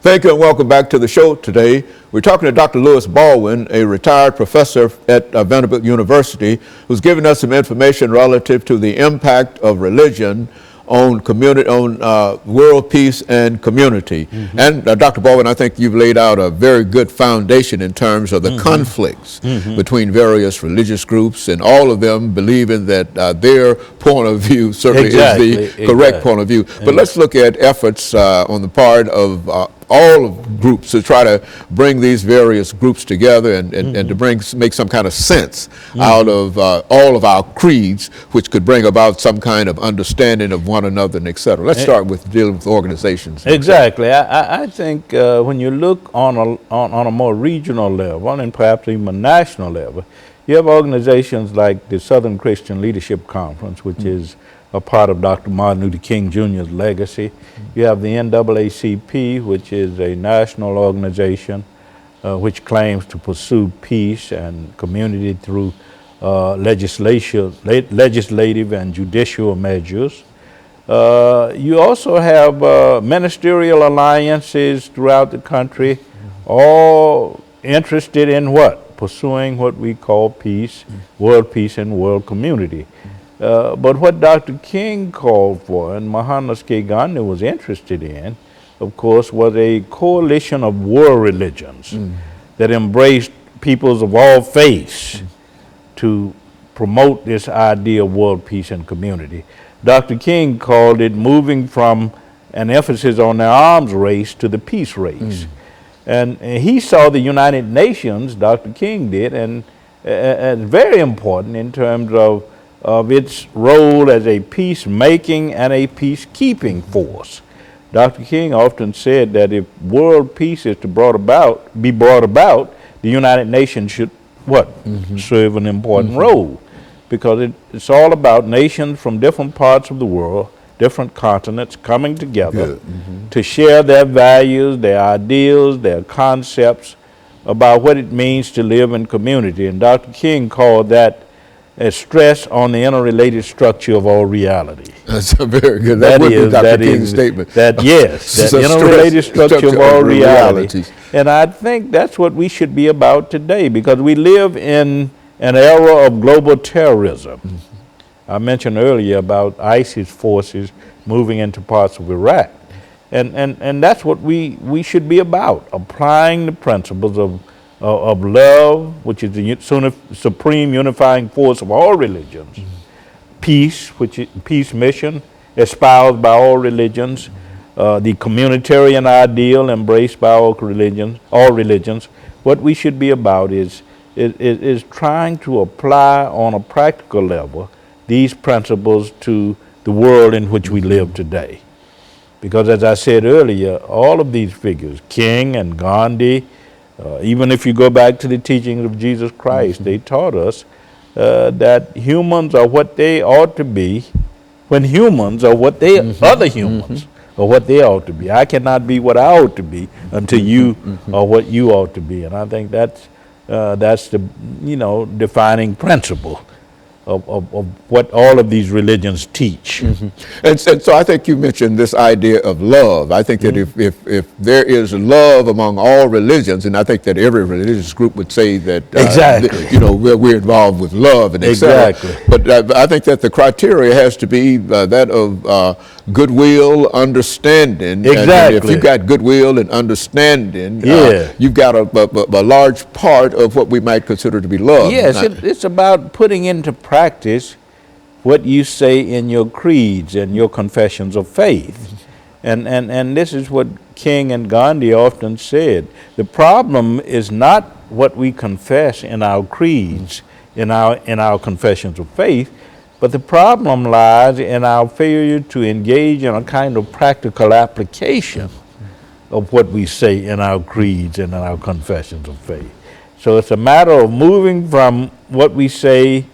Thank you and welcome back to the show today. We're talking to Dr. Lewis Baldwin, a retired professor at Vanderbilt University, who's giving us some information relative to the impact of religion on community, on world peace and community. And Dr. Baldwin, I think you've laid out a very good foundation in terms of the conflicts between various religious groups, and all of them believing that their point of view certainly is the correct point of view. But let's look at efforts on the part of all of groups to try to bring these various groups together and to make some kind of sense out of all of our creeds, which could bring about some kind of understanding of one another and et cetera. Let's start with dealing with organizations. Exactly. I think when you look on a more regional level and perhaps even a national level, you have organizations like the Southern Christian Leadership Conference, which is a part of Dr. Martin Luther King Jr.'s legacy. You have the NAACP, which is a national organization which claims to pursue peace and community through legislative and judicial measures. You also have ministerial alliances throughout the country, all interested in what? Pursuing what we call peace, world peace and world community. But what Dr. King called for and Mahatma Gandhi was interested in, of course, was a coalition of world religions that embraced peoples of all faiths to promote this idea of world peace and community. Dr. King called it moving from an emphasis on the arms race to the peace race. And he saw the United Nations, Dr. King did, and as very important in terms of its role as a peacemaking and a peacekeeping force. Dr. King often said that if world peace is to be brought about, the United Nations should serve an important role, because it's all about nations from different parts of the world, different continents coming together to share their values, their ideals, their concepts about what it means to live in community. And Dr. King called that a stress on the interrelated structure of all reality. That's very good. That would be Dr. King's statement. That interrelated structure of all reality. And I think that's what we should be about today, because we live in an era of global terrorism. I mentioned earlier about ISIS forces moving into parts of Iraq. And that's what we should be about, applying the principles of love, which is the supreme unifying force of all religions, peace, which is peace mission espoused by all religions, the communitarian ideal embraced by all religions. What we should be about is trying to apply on a practical level these principles to the world in which we live today. Because as I said earlier, all of these figures, King and Gandhi, even if you go back to the teachings of Jesus Christ, they taught us that humans are what they ought to be when humans are what they other humans are what they ought to be. I cannot be what I ought to be until you are what you ought to be. And I think that's the defining principle of what all of these religions teach. And so I think you mentioned this idea of love. I think that if there is love among all religions, and I think that every religious group would say that we're involved with love and exactly. But I think that the criteria has to be that of goodwill, understanding. Exactly. And if you've got goodwill and understanding, you've got a large part of what we might consider to be love. Yes, it's about putting into practice what you say in your creeds and your confessions of faith. And this is what King and Gandhi often said. The problem is not what we confess in our creeds, in our confessions of faith, but the problem lies in our failure to engage in a kind of practical application of what we say in our creeds and in our confessions of faith. So it's a matter of moving from what we say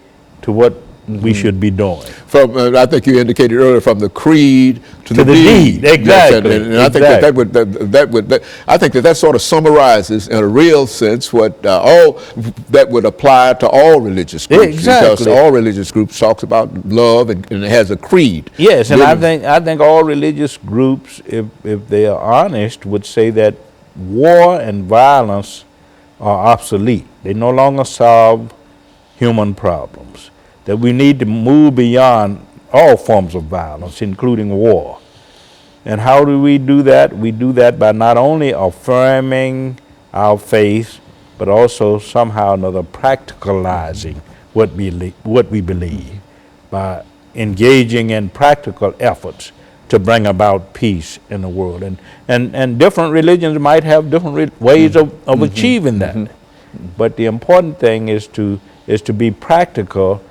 to what we should be doing. From I think you indicated earlier, from the creed to the deed. Yes, Exactly. and I think I think that sort of summarizes in a real sense what all that would apply to all religious groups. Exactly. Because all religious groups talks about love and it has a creed. Yes, and I think all religious groups, if they are honest, would say that war and violence are obsolete. They no longer solve human problems. That we need to move beyond all forms of violence, including war. And how do we do that? We do that by not only affirming our faith, but also somehow or another practicalizing what we believe by engaging in practical efforts to bring about peace in the world. And different religions might have different ways of achieving that. But the important thing is to be practical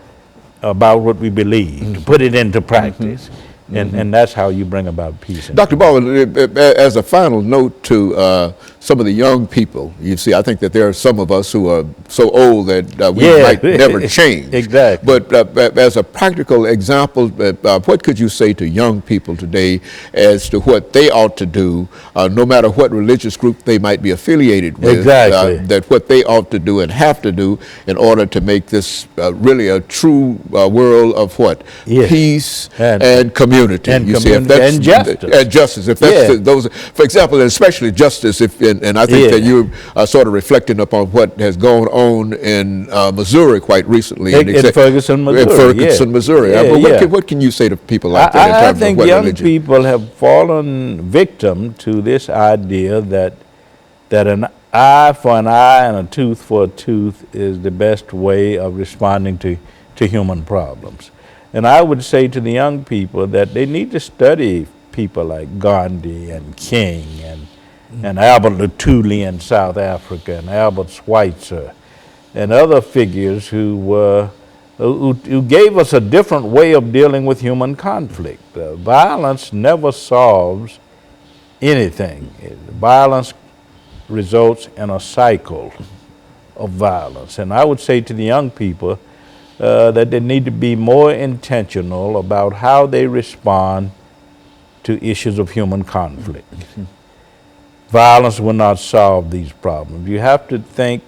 about what we believe, to put it into practice. And that's how you bring about peace. Dr. Baldwin, as a final note to some of the young people, you see, I think that there are some of us who are so old that we might never change. Exactly. But as a practical example, what could you say to young people today as to what they ought to do, no matter what religious group they might be affiliated with, that what they ought to do and have to do in order to make this really a true world of what? Yes. Peace and community. And you community see, if that's, and justice. And justice. If that's those, for example, and especially justice. And I think that you are sort of reflecting upon what has gone on in Missouri quite recently. In Ferguson, Missouri. In Ferguson, Missouri. What can you say to people like that in terms of what religion? I think young people have fallen victim to this idea that an eye for an eye and a tooth for a tooth is the best way of responding to human problems. And I would say to the young people that they need to study people like Gandhi and King and Albert Lutuli in South Africa and Albert Schweitzer and other figures who gave us a different way of dealing with human conflict. Violence never solves anything. Violence results in a cycle of violence. And I would say to the young people that they need to be more intentional about how they respond to issues of human conflict. Violence will not solve these problems. You have to think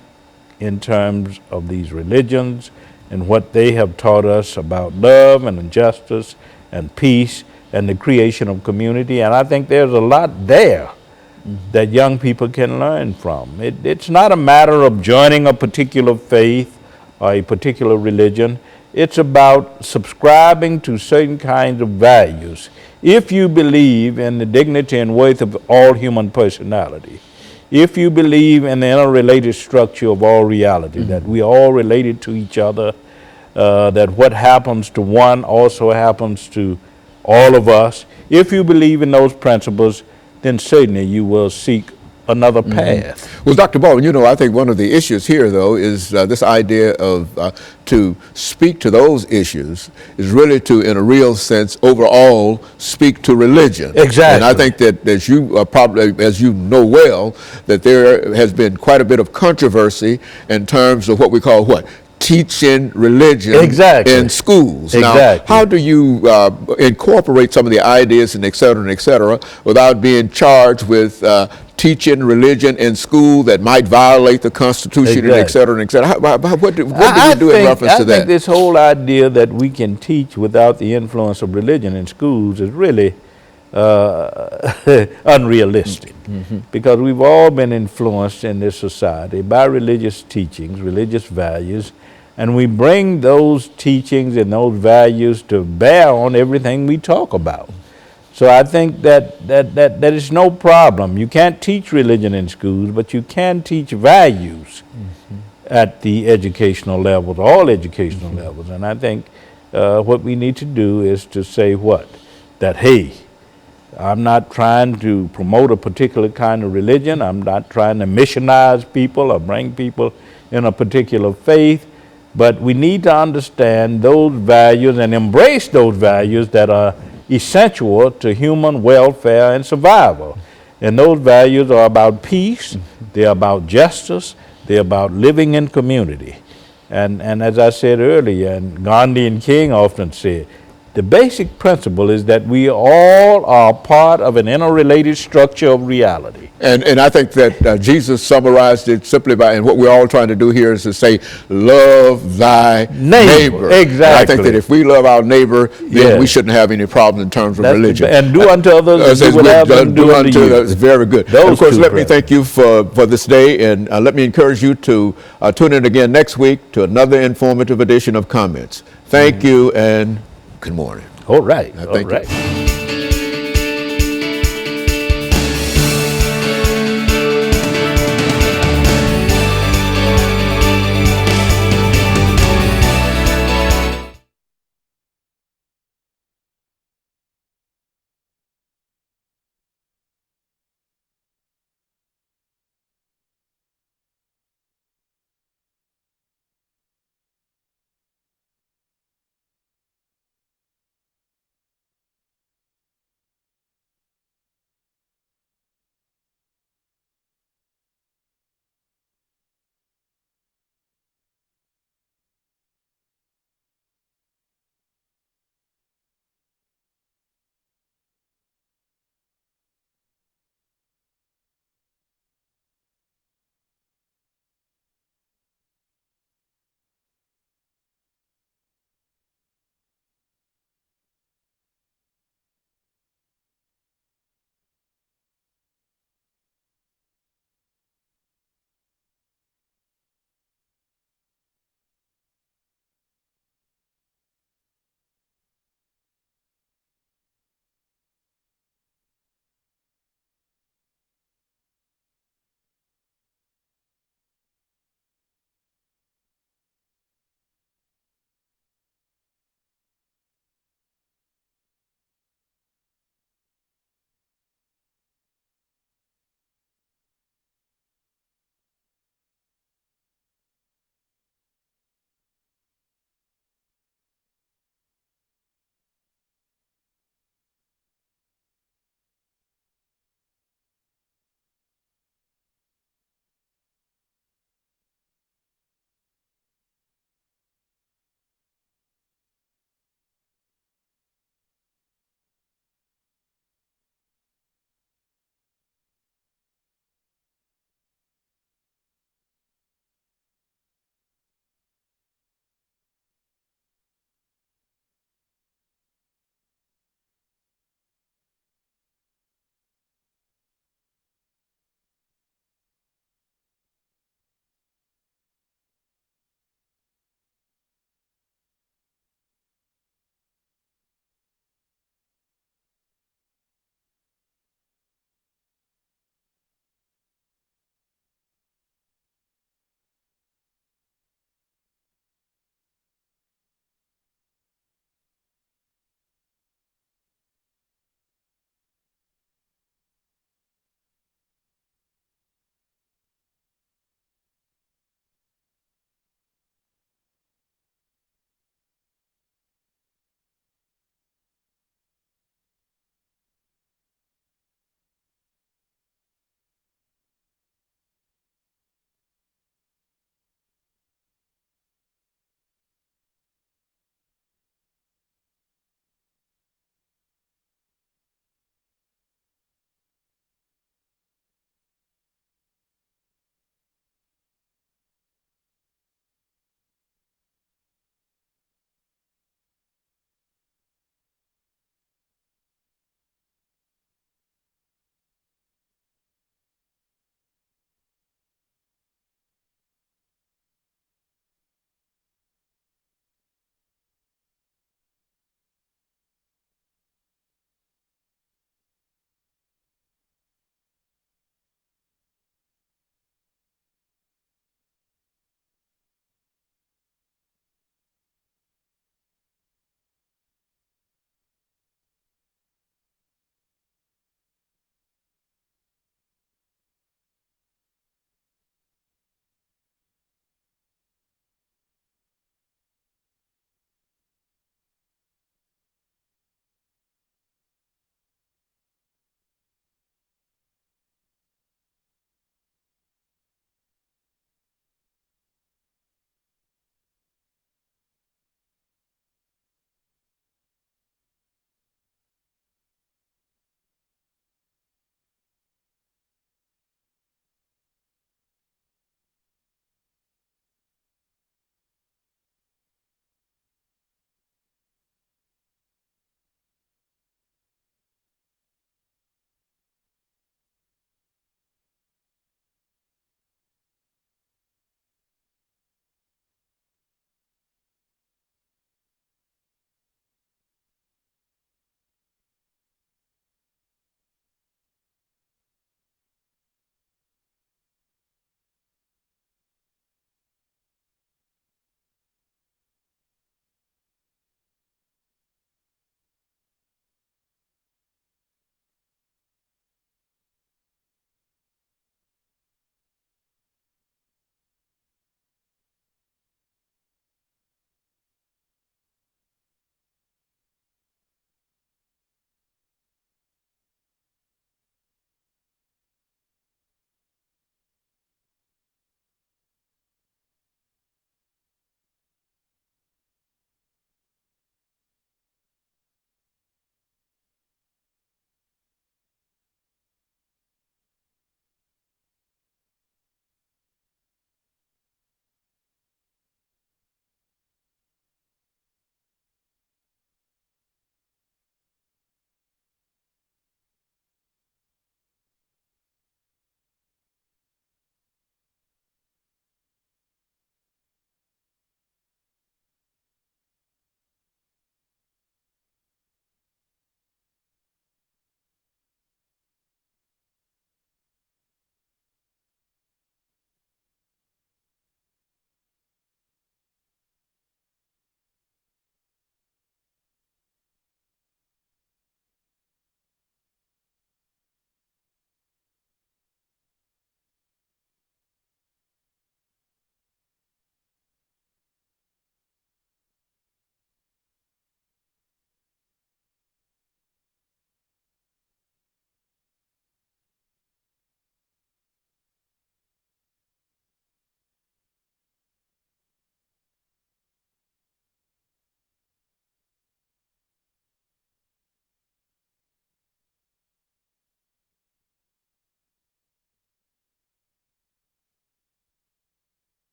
in terms of these religions and what they have taught us about love and justice and peace and the creation of community. And I think there's a lot there that young people can learn from. It's not a matter of joining a particular faith or a particular religion. It's about subscribing to certain kinds of values. If you believe in the dignity and worth of all human personality, if you believe in the interrelated structure of all reality, that we are all related to each other, that what happens to one also happens to all of us, if you believe in those principles, then certainly you will seek another path. Well, Dr. Baldwin, I think one of the issues here, though, is this idea of to speak to those issues is really to, in a real sense, overall speak to religion. Exactly. And I think that, as you know well, that there has been quite a bit of controversy in terms of what we call teaching religion in schools. Now, how do you incorporate some of the ideas and et cetera, without being charged with teaching religion in school that might violate the Constitution and et cetera, et cetera? What do you do in reference to that? I think this whole idea that we can teach without the influence of religion in schools is really unrealistic, because we've all been influenced in this society by religious teachings, religious values, and we bring those teachings and those values to bear on everything we talk about. So I think that is no problem. You can't teach religion in schools, but you can teach values at the educational levels, all educational levels. And I think what we need to do is to say that, hey, I'm not trying to promote a particular kind of religion. I'm not trying to missionize people or bring people in a particular faith. But we need to understand those values and embrace those values that are essential to human welfare and survival. And those values are about peace, they're about justice, they're about living in community. And as I said earlier, and Gandhi and King often said, the basic principle is that we all are part of an interrelated structure of reality. And I think that Jesus summarized it simply by, and what we're all trying to do here is to say, love thy neighbor. Exactly. And I think that if we love our neighbor, then we shouldn't have any problem in terms of religion. And do unto others as you would have them do unto you. That's very good. Those and of course, let me principles. thank you for this day, and let me encourage you to tune in again next week to another informative edition of Comments. Thank you, and good morning. All right. Thank you.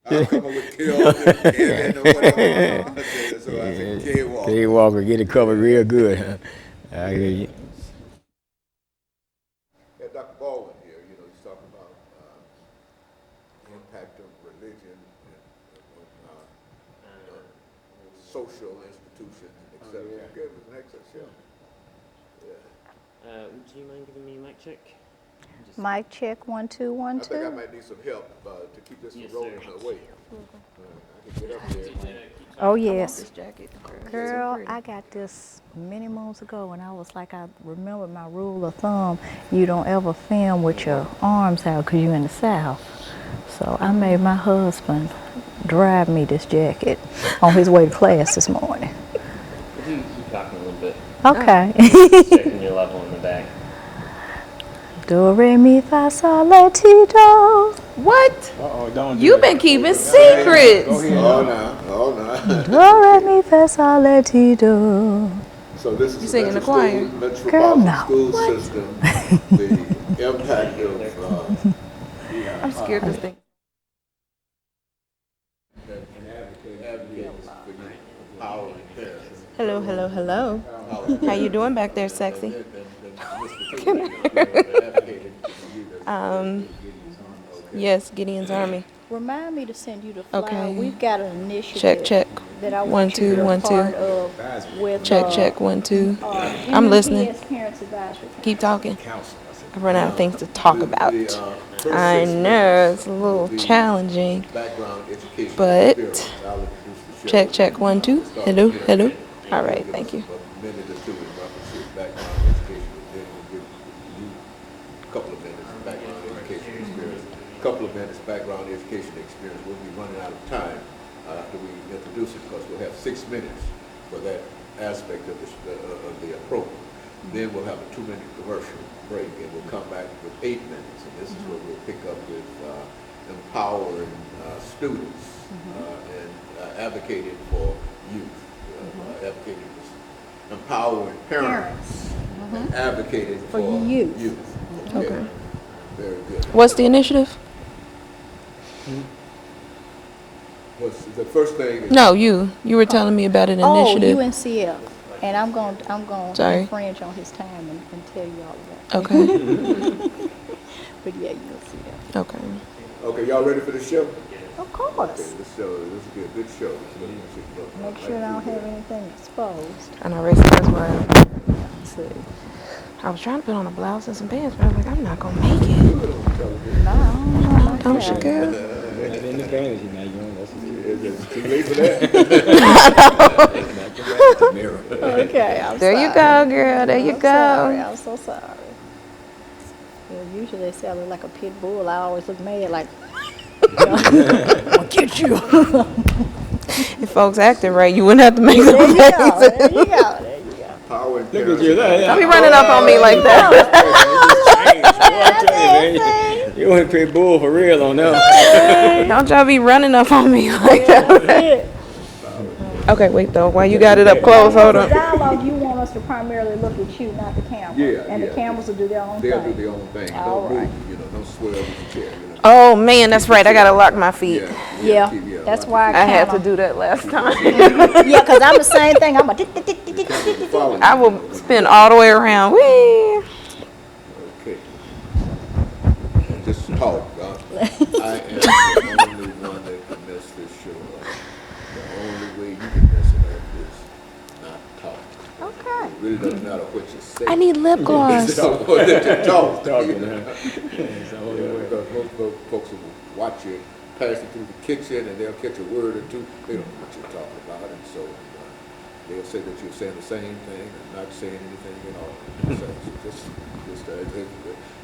I'll come up with kill, Kevin, or whatever. So I said, K Walker. K Walker, get it covered real good. Huh? I hear you. Yeah, Dr. Baldwin here, he's talking about the impact of religion and social institutions, etc. Yeah. It was an excellent show. Yeah. Would you mind giving me a mic check? Mic check, 1 2 1 I think I 2. might need some help to keep this Yes, from rolling sir. away. I can get up there. Oh yes, girl, I got this many moons ago, and I was like, I remember my rule of thumb: you don't ever film with your arms out because you're in the South. So I made my husband drive me this jacket on his way to class this morning. You talking a little bit. Okay. Checking your level in the back. Do re mi fa sol la ti do. What? Don't You've been keeping secrets. Oh, no. Do re mi fa sol la ti do. So this is You sing in the choir? Girl, Metropolitan no. School System, the impact of I'm scared to think. power and parents. Hello, hello, hello. How you doing back there, sexy? Yes, Gideon's Army. Remind me to send you the flyer. Okay. We've got an initiative Check, check. that I 1 want you to 2 be a 1 part 2. of with Check, check. 1 2. I'm MMPS listening. Parents Advisory Council. Keep talking. I run out of things to talk about. I know it's a little challenging, but check, check. 1 2. Hello, hello. All right, thank you. Couple of minutes background education experience. We'll be running out of time after we introduce it because we'll have 6 minutes for that aspect of the program. Then we'll have a 2-minute commercial break and we'll come back with 8 minutes. And this is where we'll pick up with empowering students and advocating for youth, advocating for empowering parents, and advocating for youth. Okay. Very good. What's the initiative? What's the first thing? Is No, you were telling me about an initiative. Oh, UNCF. And I'm going to Sorry. infringe on his time and tell you all of that. Okay. But yeah, UNCF. Okay. Okay, y'all ready for the show? Of course. Okay, this will be a good show. Make sure I don't have anything exposed. And I raised that's why Let's see. I was trying to put on a blouse and some pants, but I was like, I'm not gonna make it. No, Don't you, girl? In the panties, you're not going. That's It's too late for that. Okay, I'm There sorry. you go, girl. There you I'm go. sorry. I'm so sorry. Yeah, usually they say I look like a pit bull. I always look mad like, I'll get you. If folks acted right, you wouldn't have to make There them you go. face. There you go. There you go. Power and Look at you there. Don't be running up on me like that. You went pit bull for real on them. Don't y'all be running up on me like that. Okay, wait though. While you got it up close, hold The on. dialogue, you want us to primarily look at you, not the camera. Yeah, And yeah. the cameras will do their own They'll do thing. their own thing. All Don't right. move, don't swear over the chair. Oh man, that's right. I gotta lock my feet. Yeah, that's why I had to kinda- do that last time. Yeah, because I'm the same thing. I'm a tick, tick, tick, tick, tick, tick, tick. I will spin all the way around. Whee! Okay. And just talk. I am the only one that can mess this show up. The only way you can mess it up is not talk. Okay. It really doesn't matter what you say. I need lip gloss. Don't want it to talk. Talking, huh? It's the only way. Because most folks will watch you pass it through the kitchen and they'll catch a word or two. They don't know what you're talking about. And so they'll say that you're saying the same thing and not saying anything at all. So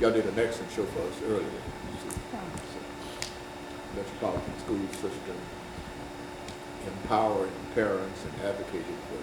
y'all did an excellent show for us earlier. Metropolitan School System, empowering parents and advocating for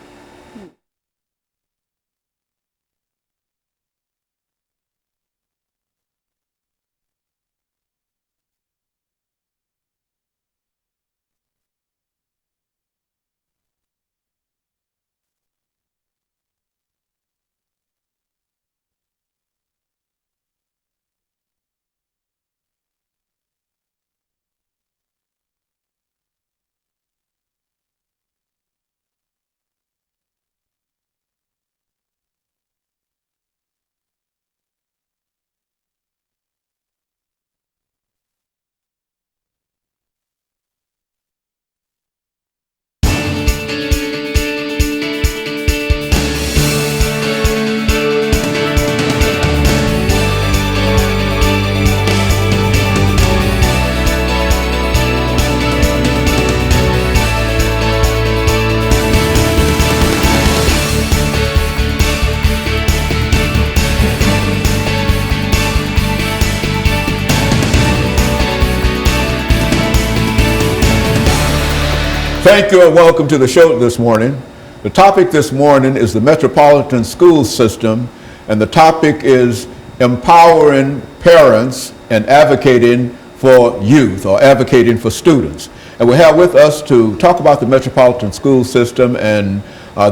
Thank you and welcome to the show this morning. The topic this morning is the Metropolitan School System, and the topic is empowering parents and advocating for youth or advocating for students. And we have with us to talk about the Metropolitan School System and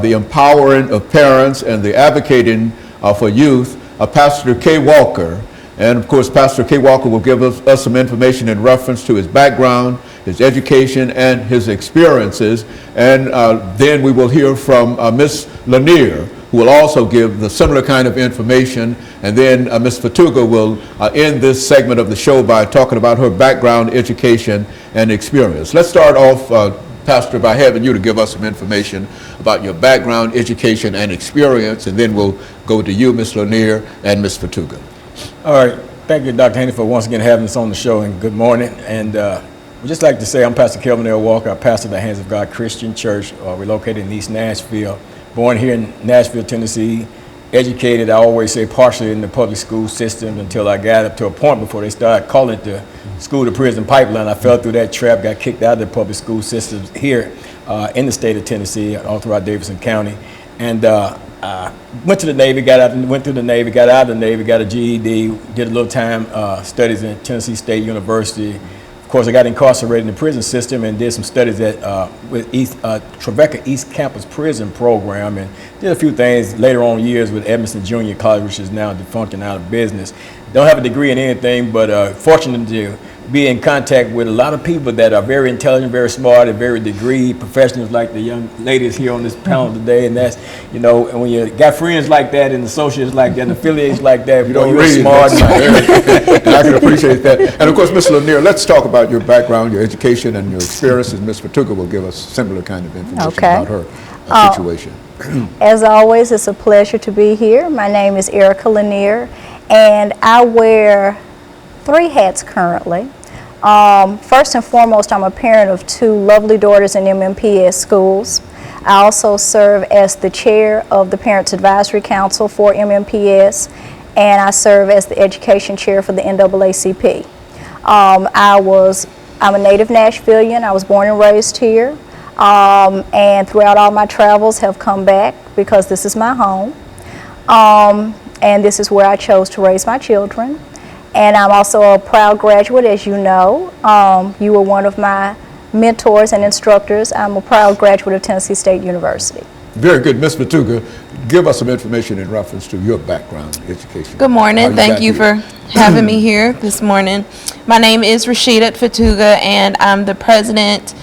the empowering of parents and the advocating for youth, Pastor K. Walker. And of course, Pastor K. Walker will give us some information in reference to his background, his education, and his experiences. And then we will hear from Ms. Lanier, who will also give the similar kind of information. And then Ms. Fatuga will end this segment of the show by talking about her background, education, and experience. Let's start off, Pastor, by having you to give us some information about your background, education, and experience. And then we'll go to you, Ms. Lanier, and Ms. Fatuga. All right. Thank you, Dr. Haney, for once again having us on the show, and good morning. And we'd just like to say I'm Pastor Kelvin L. Walker. I pastor the Hands of God Christian Church. We're located in East Nashville. Born here in Nashville, Tennessee. Educated, I always say, partially in the public school system until I got up to a point before they started calling it the school-to-prison pipeline. I fell through that trap, got kicked out of the public school systems here in the state of Tennessee, all throughout Davidson County. And went to the Navy, went through the Navy, got out of the Navy, got a GED, did a little time studies in Tennessee State University. Of course, I got incarcerated in the prison system and did some studies at with Trevecca East Campus Prison Program, and did a few things later on years with Edmondson Junior College, which is now defunct and out of business. Don't have a degree in anything, but fortunate to be in contact with a lot of people that are very intelligent, very smart, and very degree professionals like the young ladies here on this panel today. And that's, you know, and when you got friends like that and associates like that and affiliates like that, you're smart. And I can appreciate that. And of course, Ms. Lanier, let's talk about your background, your education, and your experiences. Ms. Fatuga will give us similar kind of information about her situation. As always, it's a pleasure to be here. My name is Erica Lanier, and I wear 3 hats currently. First and foremost, I'm a parent of 2 lovely daughters in MMPS schools. I also serve as the chair of the Parents Advisory Council for MMPS, and I serve as the education chair for the NAACP. I'm a native Nashvilleian. I was born and raised here, and throughout all my travels have come back because this is my home, and this is where I chose to raise my children. And I'm also a proud graduate, as you know. You were one of my mentors and instructors. I'm a proud graduate of Tennessee State University. Very good. Ms. Fatuga, give us some information in reference to your background, education. Good morning. Thank you for having me here this morning. My name is Rasheedat Fatuga, and I'm the president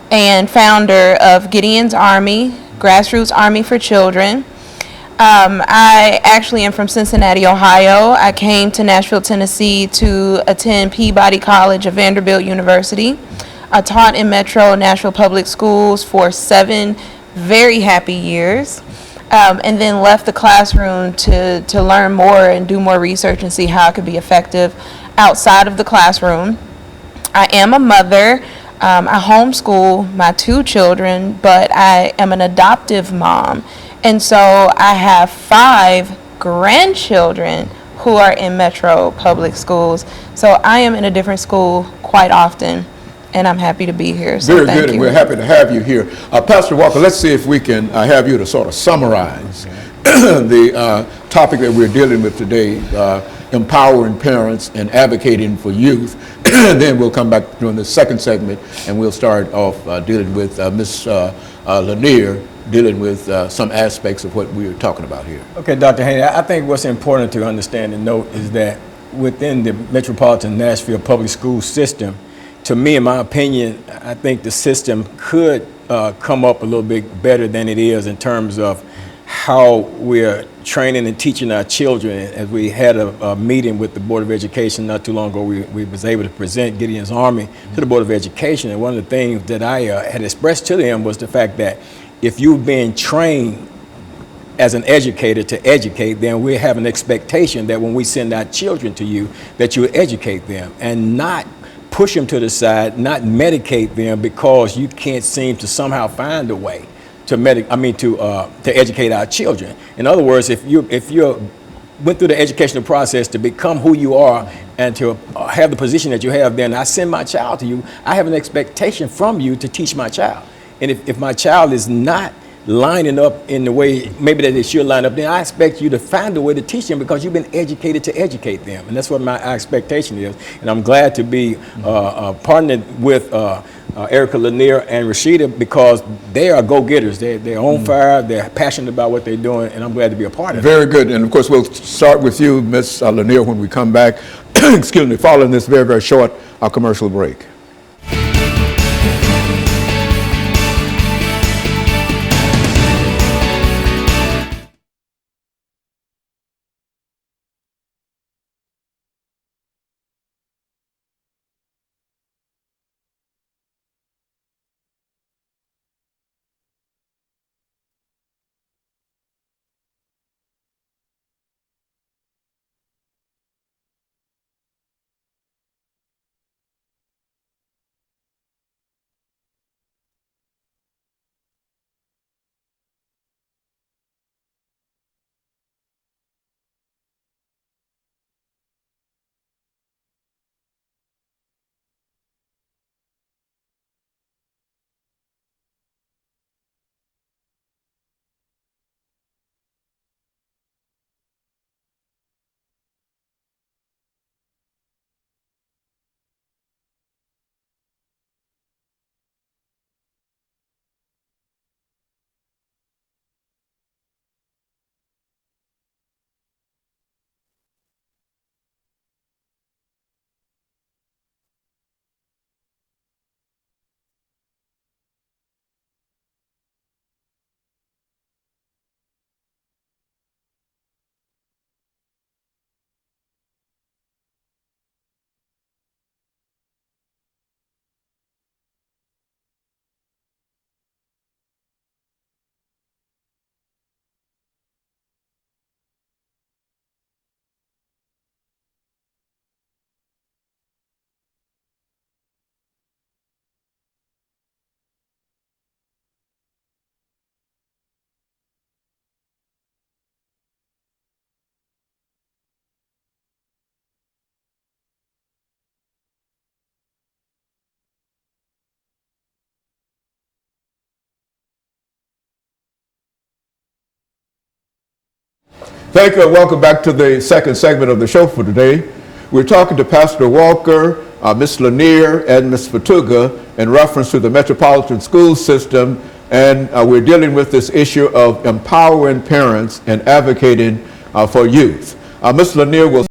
and founder of Gideon's Army, Grassroots Army for Children. I actually am from Cincinnati, Ohio. I came to Nashville, Tennessee to attend Peabody College of Vanderbilt University. I taught in Metro Nashville Public Schools for 7 very happy years, and then left the classroom to learn more and do more research and see how I could be effective outside of the classroom. I am a mother. I homeschool my 2 children, but I am an adoptive mom. And so I have 5 grandchildren who are in Metro Public Schools. So I am in a different school quite often, and I'm happy to be here. So very good, and we're happy to have you here. Pastor Walker, let's see if we can have you to sort of summarize the topic that we're dealing with today, empowering parents and advocating for youth. And then we'll come back during the second segment, and we'll start off dealing with Ms. Lanier, dealing with some aspects of what we were talking about here. Okay, Dr. Haney, I think what's important to understand and note is that within the Metropolitan Nashville public school system, to me, in my opinion, I think the system could come up a little bit better than it is in terms of how we're training and teaching our children. As we had a meeting with the Board of Education not too long ago, we was able to present Gideon's Army to the Board of Education, and one of the things that I had expressed to them was the fact that if you've been trained as an educator to educate, then we have an expectation that when we send our children to you, that you educate them and not push them to the side, not medicate them because you can't seem to somehow find a way to educate our children. In other words, if you went through the educational process to become who you are and to have the position that you have, then I send my child to you, I have an expectation from you to teach my child. And if my child is not lining up in the way maybe that they should line up, then I expect you to find a way to teach them, because you've been educated to educate them. And that's what my expectation is. And I'm glad to be partnered with Erica Lanier and Rashida, because they are go-getters. They're on fire. They're passionate about what they're doing, and I'm glad to be a part of it. Very good. And of course, we'll start with you, Ms. Lanier, when we come back, excuse me, following this very, very short commercial break. Thank you, and welcome back to the second segment of the show for today. We're talking to Pastor Walker, Ms. Lanier, and Ms. Fatuga in reference to the Metropolitan School System, and we're dealing with this issue of empowering parents and advocating for youth. Ms. Lanier will